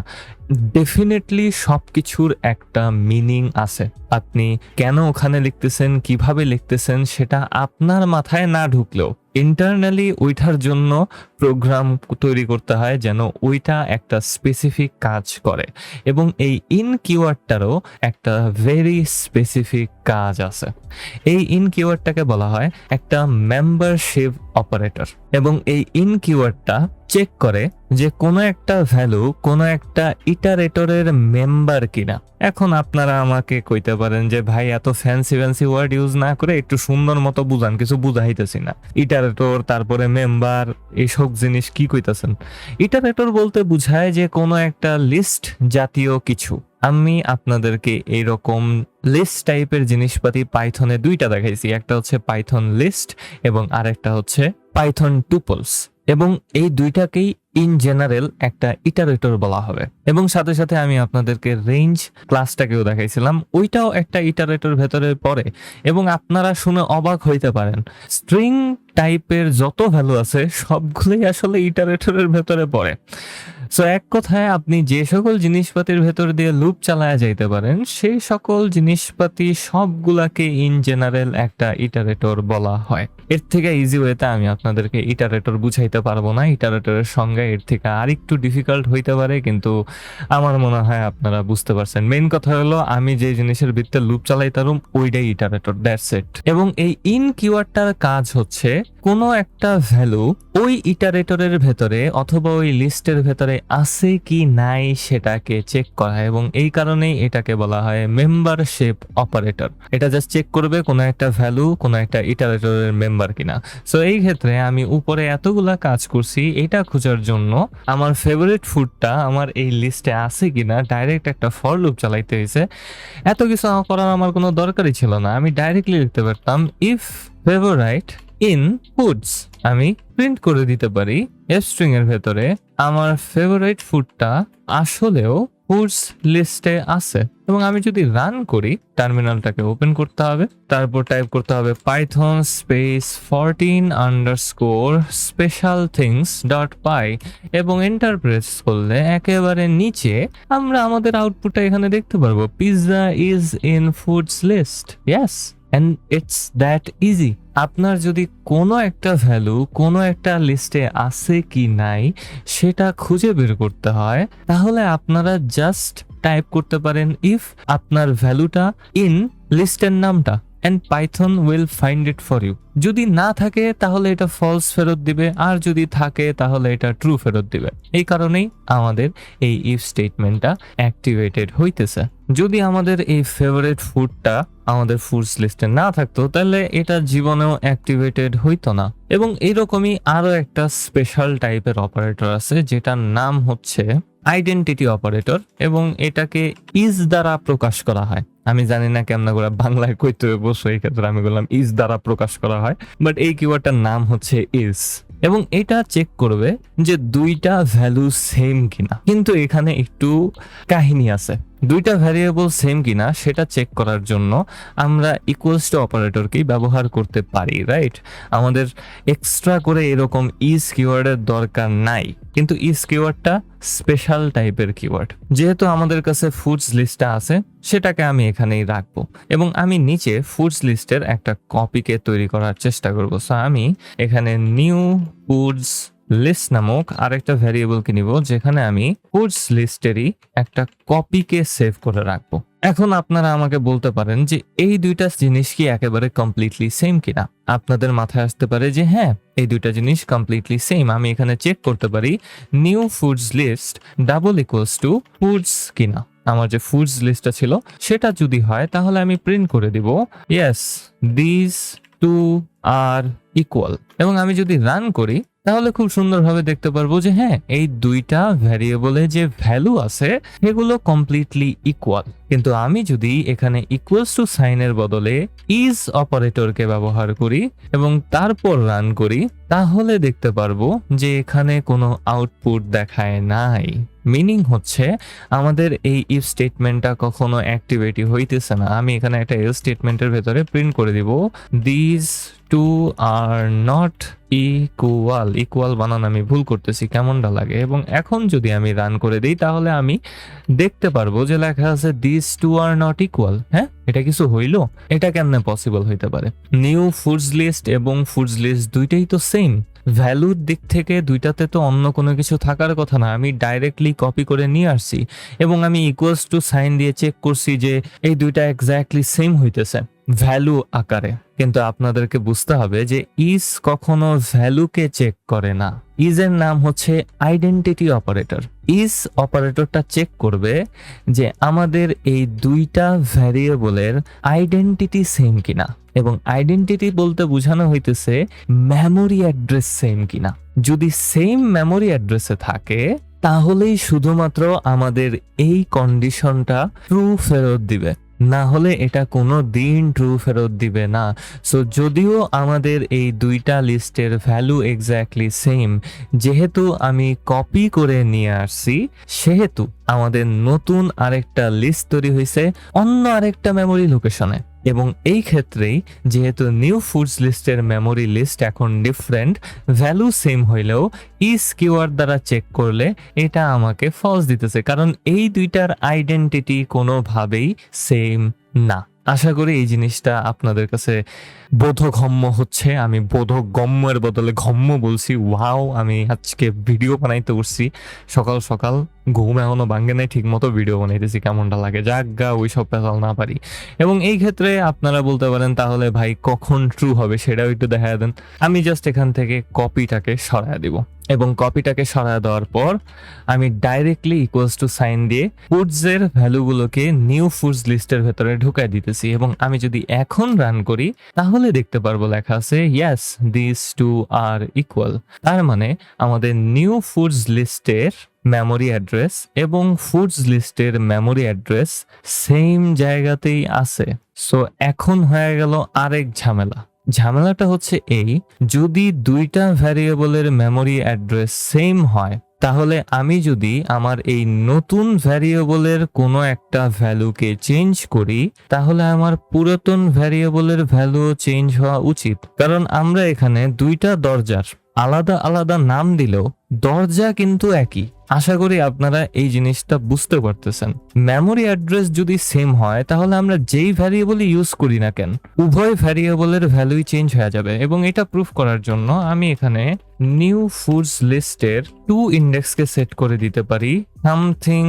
ডেফিনেটলি সবকিছুর একটা মিনিং আছে। আপনি কেন ওখানে লিখতেছেন, কিভাবে লিখতেছেন সেটা আপনার মাথায় না ঢুকলেও ইন্টারনালি ওইটার জন্য প্রোগ্রাম তৈরি করতে হয় যেন ওইটা একটা স্পেসিফিক কাজ করে, এবং এই ইন কিওয়ার্ডটারও একটা ভেরি স্পেসিফিক কাজ আছে। এই ইন কিওয়ার্ডটাকে বলা হয় একটা মেম্বারশিপ অপারেটর, এবং এই ইন কিওয়ার্ডটা চেক করে যে কোনো একটা ভ্যালু কোনো একটা ইটারেটরের মেম্বার কিনা। এখন আপনারা আমাকে কইতে পারেন যে ভাই এত ফ্যান্সি ওয়ার্ড ইউজ না করে একটু সুন্দর মতো বুঝান, কিছু বুঝাইতেছি না, ইটারেটর তারপরে মেম্বার এইসব জিনিস কি কইতাছেন। ইটারেটর বলতে বুঝায় যে কোনো একটা লিস্ট জাতীয় কিছু। আমি আপনাদেরকে এইরকম লিস্ট টাইপের জিনিসপাতি পাইথনে দুইটা দেখাইছি, একটা হচ্ছে পাইথন লিস্ট এবং আরেকটা হচ্ছে পাইথন টুপলস, এবং এই দুইটাকেই ইন জেনারেল একটা ইটারেটর বলা হবে। এবং সাথে সাথে আমি আপনাদেরকে রেঞ্জ ক্লাসটাকেও দেখাইছিলাম, ওইটাও একটা ইটারেটর ভেতরে পড়ে, এবং আপনারা শুনে অবাক হইতে পারেন স্ট্রিং টাইপের যত ভ্যালু আছে সবগুলোই আসলে ইটারেটরের ভেতরে পড়ে। সো এক কথায় আপনি যে সকল জিনিসপাতির ভেতর দিয়ে লুপ চালায়া যাইতে পারেন সেই সকল জিনিসপাতি সবগুলাকে ইন জেনারেল একটা ইটারেটর বলা হয়। এর থেকে ইজি ওয়েতে আমি আপনাদেরকে ইটারেটর বুঝাইতে পারবো না, ইটারেটরের সংজ্ঞা এর থেকে আরেকটু ডিফিকাল্ট হইতে পারে, কিন্তু আমার মনে হয় আপনারা বুঝতে পারছেন। মেইন কথা হলো আমি যে জিনিসের ভিতরে লুপ চালাইতাম ওইটাই ইটারেটর, দ্যাটস ইট। এবং এই ইন কিওয়ার্ডটার কাজ হচ্ছে কোনো একটা ভ্যালু ওই ইটারেটরের ভেতরে অথবা ওই লিস্টের ভেতরে আছে কি নাই সেটাকে চেক করা, এবং এই কারণেই এটাকে বলা হয় মেম্বারশিপ অপারেটর। এটা জাস্ট চেক করবে কোনো একটা ভ্যালু কোনো একটা ইটারেটরের মেম্বার কিনা। সো এই ক্ষেত্রে আমি উপরে এতগুলা কাজ করছি এটা খোঁজার জন্য আমার ফেভারিট ফুডটা আমার এই লিস্টে আছে কিনা ডাইরেক্ট একটা ফর লুপ চালাইতে হয়েছে। এত কিছু করার আমার কোনো দরকারই ছিল না, আমি ডাইরেক্টলি লিখতে পারতাম ইফ ফেভারাইট ইন ফুডস, আমি প্রিন্ট করে দিতে পারি এফ স্ট্রিং এর ভেতরে আমার ফেভারিট ফুডটা আসলেও ফুডস লিস্টে আছে। এবং আমি যদি রান করি, টার্মিনালটাকে ওপেন করতে হবে, তারপর টাইপ করতে হবে পাইথন স্পেস 14_special_things.py, এবং এন্টার প্রেস করলে একেবারে নিচে আমরা আমাদের আউটপুটটা এখানে দেখতে পারবো, pizza is in foods list. Yes, and it's that easy. আপনার যদি কোনো একটা ভ্যালু কোনো একটা লিস্টে আছে কি নাই সেটা খুঁজে বের করতে হয়, তাহলে আপনারা জাস্ট টাইপ করতে পারেন ইফ আপনার ভ্যালুটা ইন লিস্টের নামটা and Python will find it for you. যদি না থাকে তাহলে এটা ফলস ফেরত দিবে, আর যদি থাকে তাহলে এটা ট্রু ফেরত দিবে। এই কারণেই আমাদের এই ইফ স্টেটমেন্টটা অ্যাক্টিভেটেড হইতেছে। যদি আমাদের এই ফেভারিট ফুডটা আমাদের ফুডস লিস্টে না থাকতো তাহলে এটা জীবনেও অ্যাক্টিভেটেড হইতো না। এবং এরকমই আরো একটা স্পেশাল টাইপের অপারেটর আছে যেটার নাম হচ্ছে আইডেন্টিটি অপারেটর, এবং এটাকে ইজ দ্বারা প্রকাশ করা হয়। আমি জানি না কেমন করে বাংলায় কইতে বসে, এই ক্ষেত্রে আমি বললাম ইজ দ্বারা প্রকাশ করা হয়, বাট এই কিওয়ার্ডটার নাম হচ্ছে ইজ। এবং এটা চেক করবে যে দুইটা ভ্যালু সেম কিনা। কিন্তু এখানে একটু কাহিনী আছে। দুইটা ভ্যারিয়েবল সেম কিনা সেটা চেক করার জন্য আমরা ইকুয়ালস টু অপারেটরকেই ব্যবহার করতে পারি, রাইট? আমাদের এক্সট্রা করে এরকম ইজ কিওয়ার্ডের দরকার নাই। কিন্তু ইজ কিওয়ার্ডটা স্পেশাল টাইপের কিওয়ার্ড। যেহেতু আমাদের কাছে ফুডস লিস্টটা আছে, সেটাকে আমি এখানেই রাখবো এবং আমি নিচে ফুডস লিস্টের একটা কপিকে তৈরি করার চেষ্টা করব। সো আমি এখানে নিউ ফুডস লিস্ট নামক আরেকটা ভ্যারিয়েবলকে নিব, যেখানে আমি ফুডস লিস্টেরই একটা কপিকে সেভ করে রাখবো। এখন আপনারা আমাকে বলতে পারেন যে এই দুইটা জিনিস কি একেবারে কমপ্লিটলি সেম কিনা। আপনাদের মাথায় আসতে পারে যে হ্যাঁ, এই দুইটা জিনিস কমপ্লিটলি সেম। আমি এখানে চেক করতে পারি new foods list double equals to foods কিনা। আমার যে ফুডস লিস্টটা ছিল সেটা যদি হয় তাহলে আমি প্রিন্ট করে দিব yes this two are equal. এবং আমি যদি রান করি তাহলে খুব সুন্দরভাবে দেখতে পারবো যে হ্যাঁ, এই দুইটা ভ্যারিয়েবলে যে ভ্যালু আছে সেগুলো কমপ্লিটলি ইকুয়াল। কিন্তু আমি যদি এখানে ইকুয়ালস টু সাইনের বদলে ইজ অপারেটরকে ব্যবহার করি এবং তারপর রান করি, তাহলে দেখতে পারবো যে এখানে কোনো আউটপুট দেখায় নাই। মিনিং হচ্ছে আমাদের এই ইফ স্টেটমেন্টটা কখনো অ্যাক্টিভেটই হইতেছে না। আমি এখানে একটা এলস স্টেটমেন্টের ভেতরে প্রিন্ট করে দিব this two are not equal. Equal বানান আমি ভুল করতেছি, কেমনটা লাগে? এবং এখন যদি আমি রান করে দিই তাহলে আমি দেখতে পারবো যে লেখা আছে this two are not equal. হ্যাঁ, এটা কিছু হইল? এটা কেমনে পসিবল হইতে পারে? নিউ ফুডস লিস্ট এবং ফুডস লিস্ট দুইটাই তো সেম। ভ্যালুর দিক থেকে দুইটাতে তো অন্য কোনো কিছু থাকার কথা না। আমি ডাইরেক্টলি কপি করে নিয়ে আসছি এবং আমি ইকুয়ালস টু সাইন দিয়ে চেক করছি যে এই দুইটা এক্স্যাক্টলি সেম হইতেছে ভ্যালু আকারে। কিন্তু আপনাদেরকে বুঝতে হবে যে ইজ কখনো ভ্যালুকে চেক করে না। ইজ এর নাম হচ্ছে আইডেন্টিটি অপারেটর। ইজ অপারেটরটা চেক করবে যে আমাদের এই দুইটা ভ্যারিয়েবলের আইডেন্টিটি সেম কিনা, এবং আইডেন্টিটি বলতে বোঝানো হইতেছে মেমোরি অ্যাড্রেস সেম কিনা। যদি সেম মেমোরি অ্যাড্রেসে থাকে তাহলেই শুধুমাত্র আমাদের এই কন্ডিশনটা ট্রু ফেরত দিবে, না হলে এটা কোনো দিন ট্রু ফেরত দিবে না। সো যদিও আমাদের এই দুইটা লিস্টের ভ্যালু এক্স্যাক্টলি সেম, যেহেতু আমি কপি করে নিয়ে আসছি সেহেতু আমাদের নতুন আরেকটা লিস্ট তৈরি হয়েছে অন্য আরেকটা মেমোরি লোকেশনে। এবং এই ক্ষেত্রেই যেহেতু নিউ ফুডস লিস্টের মেমোরি লিস্ট এখন ডিফারেন্ট, ভ্যালু সেম হইলেও ইজ কিওয়ার্ড দ্বারা চেক করলে এটা আমাকে ফলস দিতেছে, কারণ এই দুইটার আইডেন্টিটি কোনোভাবেই সেম না। আশা করি এই জিনিসটা আপনাদের কাছে বোধগম্য হচ্ছে। আমি বোধগম্যের বদলে গম্য বলছি। ওয়াও, আমি আজকে ভিডিও বানাইতে উঠছি সকাল সকাল, ঘুম এখনো ভাঙ্গে নাই, ঠিক মতো ভিডিও বানাইতেছি, কেমনটা লাগে? যাগা ওই সব পেছাল না পারি। এবং এই ক্ষেত্রে আপনারা বলতে পারেন তাহলে ভাই কখন ট্রু হবে সেটাও একটু দেখা দেন। আমি জাস্ট এখান থেকে কপিটাকে সরায় দিব এবং কপিটাকে সরায় দেওয়ার পর আমি ডাইরেক্টলি ইকুয়ালস টু সাইন দিয়ে ফুডসের ভ্যালুগুলোকে নিউ ফুডস লিস্টের ভেতরে ঢুকাই দিতেছি। এবং আমি যদি এখন রান করি তাহলে দেখতে পারবো লেখা আছে yes this two are equal. তার মানে আমাদের নিউ ফুডস লিস্টের মেমোরি অ্যাড্রেস এবং ফুডস লিস্টের মেমোরি অ্যাড্রেস সেম জায়গাতেই আছে। সো এখন হয়ে গেল আরেক ঝামেলা। ঝামেলাটা হচ্ছে এই, যদি দুইটা ভ্যারিয়েবলের মেমোরি অ্যাড্রেস সেম হয় তাহলে আমি যদি আমার এই নতুন ভ্যারিয়েবলের কোনো একটা ভ্যালুকে চেঞ্জ করি তাহলে আমার পুরাতন ভ্যারিয়েবলের ভ্যালু চেঞ্জ হওয়া উচিত। কারণ আমরা এখানে দুইটা দরজার আলাদা আলাদা নাম দিলেও দরজা কিন্তু একই। আশা করি আপনারা এই জিনিসটা বুঝতে পারতেছেন। মেমোরি অ্যাড্রেস যদি সেম হয় তাহলে আমরা যেই ভ্যারিয়েবলই ইউজ করি না কেন উভয় ভ্যারিয়েবলের ভ্যালুই চেঞ্জ হয়ে যাবে। এবং এটা প্রুফ করার জন্য আমি এখানে নিউ ফুডস লিস্টের টু ইন্ডেক্সকে সেট করে দিতে পারি সামথিং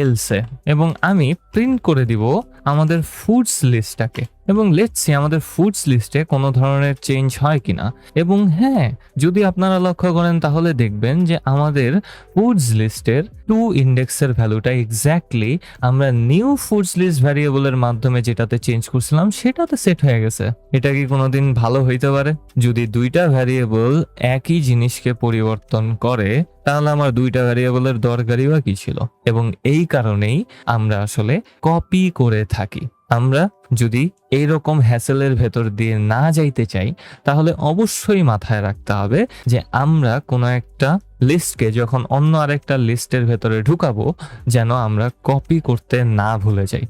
এলসে, এবং আমি প্রিন্ট করে দিব আমাদের ফুডস লিস্টটাকে। এবং লেটস সি আমাদের ফুডস লিস্টে কোনো ধরনের চেঞ্জ হয় কিনা। এবং হ্যাঁ, যদি আপনারা লক্ষ্য করেন তাহলে দেখবেন যে আমাদের ফুডস লিস্টের টু ইন্ডেক্সের ভ্যালুটা এক্স্যাক্টলি আমরা নিউ ফুডস লিস্ট ভ্যারিয়েবলের মাধ্যমে যেটাতে চেঞ্জ করছিলাম সেটাতে সেট হয়ে গেছে। এটা কি কোনোদিন ভালো হইতে পারে? যদি দুইটা ভ্যারিয়েবল একই জিনিসকে পরিবর্তন করে তাহলে আমার দুইটা ভ্যারিয়েবলের দরকারই বা কি ছিল? এবং এই কারণেই আমরা আসলে কপি করে থাকি। আমরা যদি এইরকম হ্যাসেলের ভেতর দিয়ে না যাইতে চাই তাহলে অবশ্যই মাথায় রাখতে হবে যে আমরা কোনো একটা লিস্টকে যখন অন্য আরেকটা লিস্টের ভেতরে ঢুকাবো যেন আমরা কপি করতে না ভুলে যাই।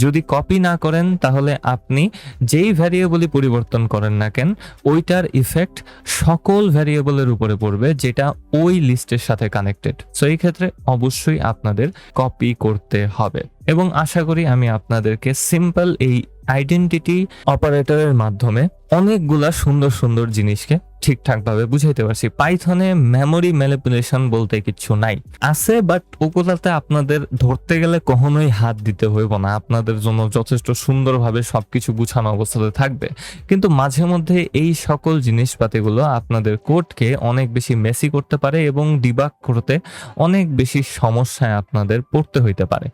যদি কপি না করেন তাহলে আপনি যেই ভ্যারিয়েবলই পরিবর্তন করেন না কেন ওইটার ইফেক্ট সকল ভ্যারিয়েবলের উপরে পড়বে যেটা ওই লিস্টের সাথে কানেক্টেড। সো এই ক্ষেত্রে অবশ্যই আপনাদের কপি করতে হবে। এবং আশা করি আমি আপনাদেরকে সিম্পল এই আইডেন্টিটি অপারেটরের মাধ্যমে অনেকগুলা সুন্দর সুন্দর জিনিসকে ঠিকঠাকভাবে বুঝাইতে পারছি। পাইথনে মেমোরি ম্যানিপুলেশন বলতে কিছু নাই, আছে, বাট ওগুলাতে আপনাদের ধরতে গেলে কখনোই হাত দিতে হইব না। আপনাদের জন্য যথেষ্ট সুন্দরভাবে সবকিছু গুছানো অবস্থাতে থাকবে। কিন্তু মাঝে মধ্যে এই সকল জিনিসপাতিগুলো আপনাদের কোডকে অনেক বেশি মেসি করতে পারে এবং ডিবাগ করতে অনেক বেশি সমস্যায় আপনাদের পড়তে হইতে পারে,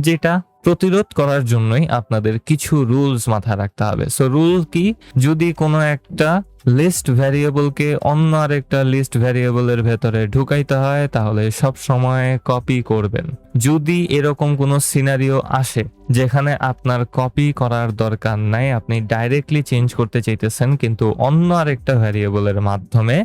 যেটা প্রতিরোধ করার জন্যই আপনাদের কিছু রুলস মাথায় রাখতে হবে। সো রুল কি? যদি কোনো একটা লিস্ট ভ্যারিয়েবলকে অন্য আরেকটা লিস্ট ভ্যারিয়েবলের ভেতরে ঢুকাইতে হয় তাহলে সব সময় কপি করবেন। যদি এরকম কোনো সিনারিও আসে যেখানে আপনার কপি করার দরকার নাই, আপনি ডাইরেক্টলি চেঞ্জ করতে চাইতেছেন কিন্তু অন্য আরেকটা ভ্যারিয়েবলের মাধ্যমে,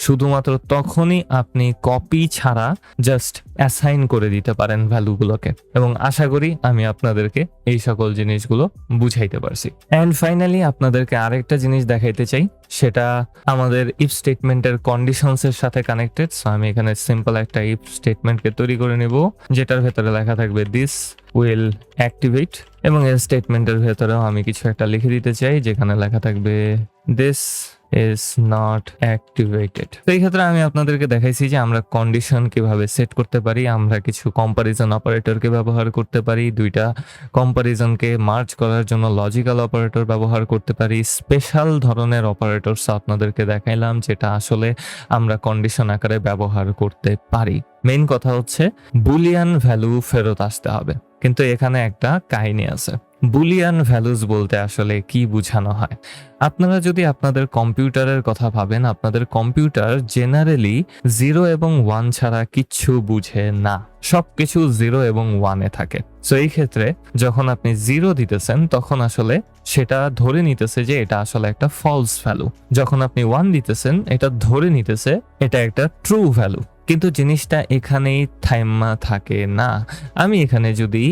শুধুমাত্র তখনই আপনি কপি ছাড়া জাস্ট অ্যাসাইন করে দিতে পারেন ভ্যালুগুলোকে। এবং আশা করি আমি আপনাদেরকে এই সকল জিনিসগুলো বুঝাইতে পারছি। অ্যান্ড ফাইনালি আপনাদেরকে আরেকটা জিনিস দেখাইতে চাই, সেটা আমাদের ইফ স্টেটমেন্টের কন্ডিশনসের সাথে কানেক্টেড। সো আমি এখানে সিম্পল একটা ইফ স্টেটমেন্টকে তৈরি করে নেব যেটার ভেতরে লেখা থাকবে দিস উইল অ্যাক্টিভেট, এবং এই স্টেটমেন্টের ভেতরেও আমি কিছু একটা লিখে দিতে চাই যেখানে লেখা থাকবে দিস is not activated। তো এই ক্ষেত্রে আমি আপনাদেরকে দেখাইছি যে আমরা কন্ডিশন কিভাবে সেট করতে পারি। আমরা কিছু কম্পারিজন অপারেটরকে ব্যবহার করতে পারি, দুইটা কম্পারিজনকে মার্জ করার জন্য লজিক্যাল অপারেটর ব্যবহার করতে পারি, স্পেশাল ধরনের অপারেটরস আপনাদেরকে দেখাইলাম যেটা আসলে আমরা কন্ডিশন আকারে ব্যবহার করতে পারি। মেইন কথা হচ্ছে বুলিয়ান ভ্যালু ফেরত আসতে হবে, কিন্তু এখানে একটা কাহিনী আছে। বুলিয়ান ভ্যালুস বলতে আসলে কি বোঝানো হয়? আপনারা যদি আপনাদের কম্পিউটারের কথা ভাবেন, আপনাদের কম্পিউটার জেনারেলি 0 এবং 1 ছাড়া কিচ্ছু বুঝে না, সবকিছু 0 এবং 1-এ থাকে। সো এই ক্ষেত্রে যখন আপনি 0 দিতেছেন তখন আসলে সেটা ধরে নিতেছে যে এটা আসলে একটা ফলস ভ্যালু। যখন আপনি 1 দিতেছেন এটা ধরে নিতেছে এটা একটা ট্রু ভ্যালু। কিন্তু জিনিসটা এখানেই থাইমা থাকে না। আমি এখানে যদি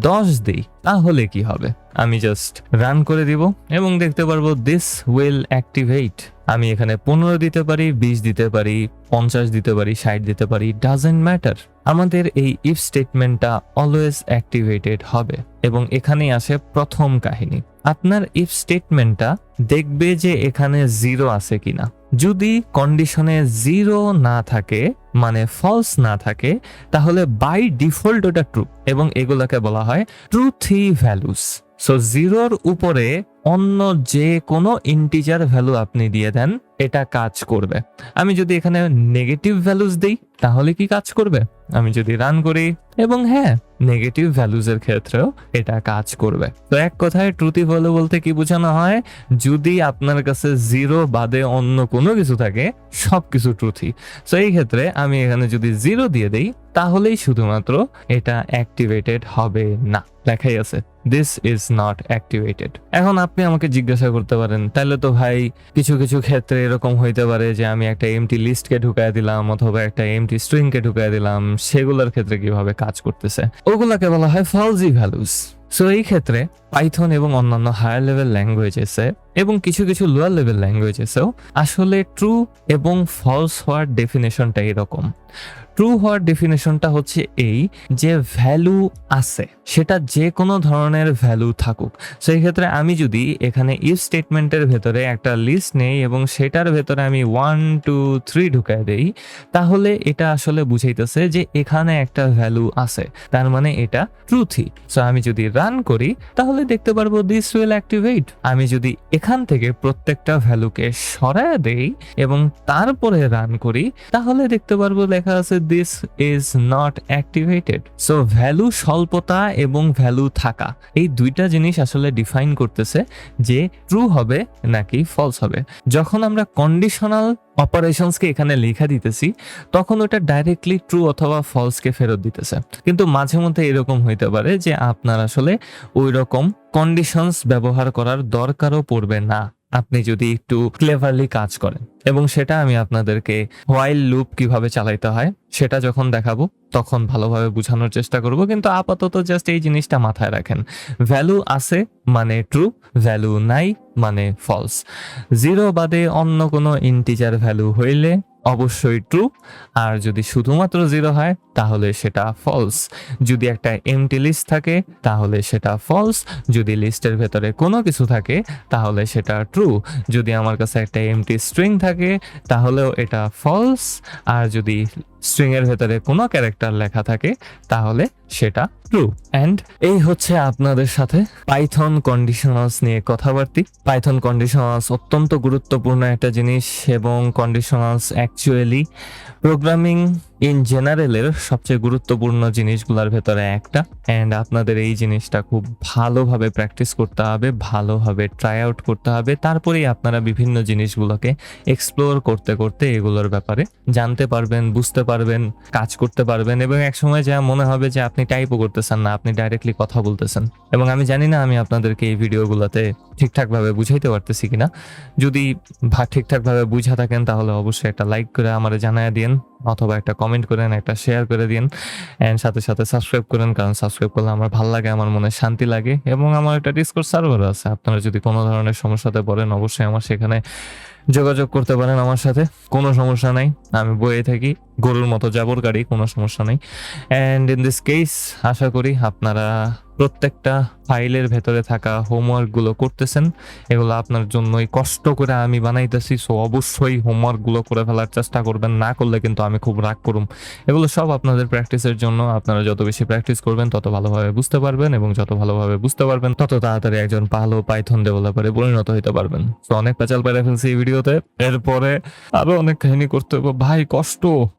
10 দিই তাহলে কি হবে? আমি জাস্ট রান করে দিব এবং দেখতে পারবো দিস উইল অ্যাক্টিভেট। আমি এখানে 15 দিতে পারি, 20 দিতে পারি, 50 দিতে পারি, 60 দিতে পারি, ডাজন্ট ম্যাটার। আমাদের এই ইফ স্টেটমেন্টটা অলওয়েজ অ্যাক্টিভেটেড হবে। এবং এখানেই আসে প্রথম কাহিনী। আপনার ইফ স্টেটমেন্টটা দেখবে যে এখানে 0 আছে কিনা। যদি কন্ডিশনে 0 না থাকে, মানে ফলস না থাকে, তাহলে বাই ডিফল্ট ওটা ট্রু, এবং এগুলোকে বলা হয় ট্রুথি ভ্যালুস। সো 0-র উপরে অন্য যে কোনো ইন্টিজার ভ্যালু আপনি দিয়ে দেন এটা কাজ করবে। আমি যদি এখানে নেগেটিভ ভ্যালুস দিই তাহলে কি কাজ করবে? আমি যদি রান করি, এবং হ্যাঁ, নেগেটিভ ভ্যালুজের ক্ষেত্রেও এটা কাজ করবে। তো এক কথায় ট্রুথি ভ্যালু বলতে কি বোঝানো হয়? যদি আপনার কাছে 0 বাদে অন্য কোনো কিছু থাকে সবকিছু ট্রুথি। সো এই ক্ষেত্রে আমি এখানে যদি 0 দিয়ে দেই তাহলেই শুধুমাত্র এটা অ্যাক্টিভেটেড হবে না। লেখাই আছে দিস ইজ নট অ্যাক্টিভেটেড। এখন আপনি আমাকে জিজ্ঞাসা করতে পারেন, তাহলে তো ভাই কিছু কিছু ক্ষেত্রে এরকম হইতে পারে যে আমি একটা এমটি লিস্টকে ঢুকায় দিলাম অথবা একটা এমটি স্ট্রিংকে ঢুকায় দিলাম, সেগুলোর ক্ষেত্রে কিভাবে কাজ করতেছে? ওগুলাকে বলা হয় ফলজি ভ্যালুস। সো এই ক্ষেত্রে পাইথন এবং অন্যান্য হায়ার লেভেল ল্যাঙ্গুয়েজেসে এবং কিছু কিছু লোয়ার লেভেল ল্যাঙ্গুয়েজেসেও আসলে ট্রু এবং ফলস হওয়ার ডেফিনেশনটা এরকম। ট্রু হওয়ার ডেফিনেশনটা হচ্ছে এই যে ভ্যালু আছে, সেটা যে কোনো ধরনের ভ্যালু থাকুক। সেই ক্ষেত্রে আমি যদি এখানে ইফ স্টেটমেন্টের ভেতরে একটা লিস্ট নেই এবং সেটার ভেতরে আমি 1 2 3 ঢুকায় দেই, তাহলে এটা আসলে বুঝাইতেছে যে এখানে একটা ভ্যালু আছে, তার মানে এটা ট্রুথি। সো আমি যদি রান করি তাহলে দেখতে পারবো দিস উইল অ্যাক্টিভেট। আমি যদি এখান থেকে প্রত্যেকটা ভ্যালুকে সরায় দেই এবং তারপরে রান করি তাহলে দেখতে পারবো লেখা আছে this is not activated. So value স্বল্পতা এবং ভ্যালু থাকা এই দুইটা জিনিস আসলে ডিফাইন করতেছে যে ট্রু হবে নাকি ফলস হবে। যখন আমরা কন্ডিশনাল অপারেশনসকে এখানে লেখা দিতেছি তখন ওটা ডাইরেক্টলি ট্রু অথবা ফলসকে ফেরত দিতেছে। কিন্তু মাঝে মধ্যে এরকম হইতে পারে যে আপনার আসলে ওই রকম কন্ডিশনস ব্যবহার করার দরকারও পড়বে না আপনি যদি একটু ক্লেভারলি কাজ করেন। এবং সেটা আমি আপনাদেরকে হোয়াইল লুপ কিভাবে চালাইতে হয় সেটা যখন দেখাবো তখন ভালোভাবে বোঝানোর চেষ্টা করব। কিন্তু আপাতত জাস্ট এই জিনিসটা মাথায় রাখেন, ভ্যালু আছে মানে ট্রু, ভ্যালু নাই মানে ফলস। 0 বাদে অন্য কোনো ইন্টিজার ভ্যালু হইলে অবশ্যই ট্রু, আর যদি শুধুমাত্র 0 হয় তাহলে সেটা ফলস। যদি একটা এমটি লিস্ট থাকে তাহলে সেটা ফলস, যদি লিস্টের ভেতরে কোনো কিছু থাকে তাহলে সেটা ট্রু, যদি আমার কাছে একটা এমটি স্ট্রিং থাকে তাহলেও এটা ফলস, আর যদি স্ট্রিং এর ভেতরে কোনো ক্যারেক্টার লেখা থাকে তাহলে সেটা ট্রু। এন্ড এই হচ্ছে আপনাদের সাথে পাইথন কন্ডিশনালস নিয়ে কথাবার্তা। পাইথন কন্ডিশনালস অত্যন্ত গুরুত্বপূর্ণ একটা জিনিস এবং কন্ডিশনালস অ্যাকচুয়ালি প্রোগ্রামিং ইন জেনারেলের সবচেয়ে গুরুত্বপূর্ণ জিনিসগুলোর ভেতরে একটা। অ্যান্ড আপনাদের এই জিনিসটা খুব ভালোভাবে প্র্যাকটিস করতে হবে, ভালোভাবে ট্রাই আউট করতে হবে, তারপরেই আপনারা বিভিন্ন জিনিসগুলোকে এক্সপ্লোর করতে করতে এগুলোর ব্যাপারে জানতে পারবেন, বুঝতে পারবেন, কাজ করতে পারবেন। এবং একসময় যা মনে হবে যে আপনি টাইপও করতেছেন না, আপনি ডাইরেক্টলি কথা বলতেছেন। এবং আমি জানি না আমি আপনাদেরকে এই ভিডিওগুলোতে ঠিকঠাকভাবে বুঝাইতে পারতেছি কিনা। যদি ঠিকঠাকভাবে বুঝা থাকেন তাহলে অবশ্যই একটা লাইক করে আমারে জানায় দিন, অথবা একটা কমেন্ট করেন, একটা শেয়ার করে দিন, অ্যান্ড সাথে সাথে সাবস্ক্রাইব করেন, কারণ সাবস্ক্রাইব করলে আমার ভালো লাগে, আমার মনে শান্তি লাগে। এবং আমার একটা ডিসকর্ড সার্ভার আছে, আপনারা যদি কোনো ধরনের সমস্যাতে পড়েন অবশ্যই আমার সেখানে যোগাযোগ করতে পারেন আমার সাথে, কোনো সমস্যা নাই। আমি বইয়ে থাকি গরুর মতো জাবর গাড়ি, কোনো সমস্যা নেই। অ্যান্ড ইন দিস কেস আশা করি আপনারা প্রত্যেকটা ফাইলের ভেতরে থাকা হোমওয়ার্কগুলো করতেছেন। এগুলো আপনার জন্যই কষ্ট করে আমি বানাইতেছি, সো অবশ্যই হোমওয়ার্কগুলো করে ফেলার চেষ্টা করবেন, না করলে কিন্তু আমি খুব রাগ করুম। এগুলো সব আপনাদের প্র্যাকটিসের জন্য, আপনারা যত বেশি প্র্যাকটিস করবেন তত ভালোভাবে বুঝতে পারবেন, এবং যত ভালোভাবে বুঝতে পারবেন তত তাড়াতাড়ি একজন ভালো পাইথন ডেভেলপারে পরিণত হতে পারবেন। তো অনেক পেঁচাল পেরে ফেলছি এই ভিডিওতে, এরপরে আরো অনেক কাহিনী করতে হবে ভাই, কষ্ট।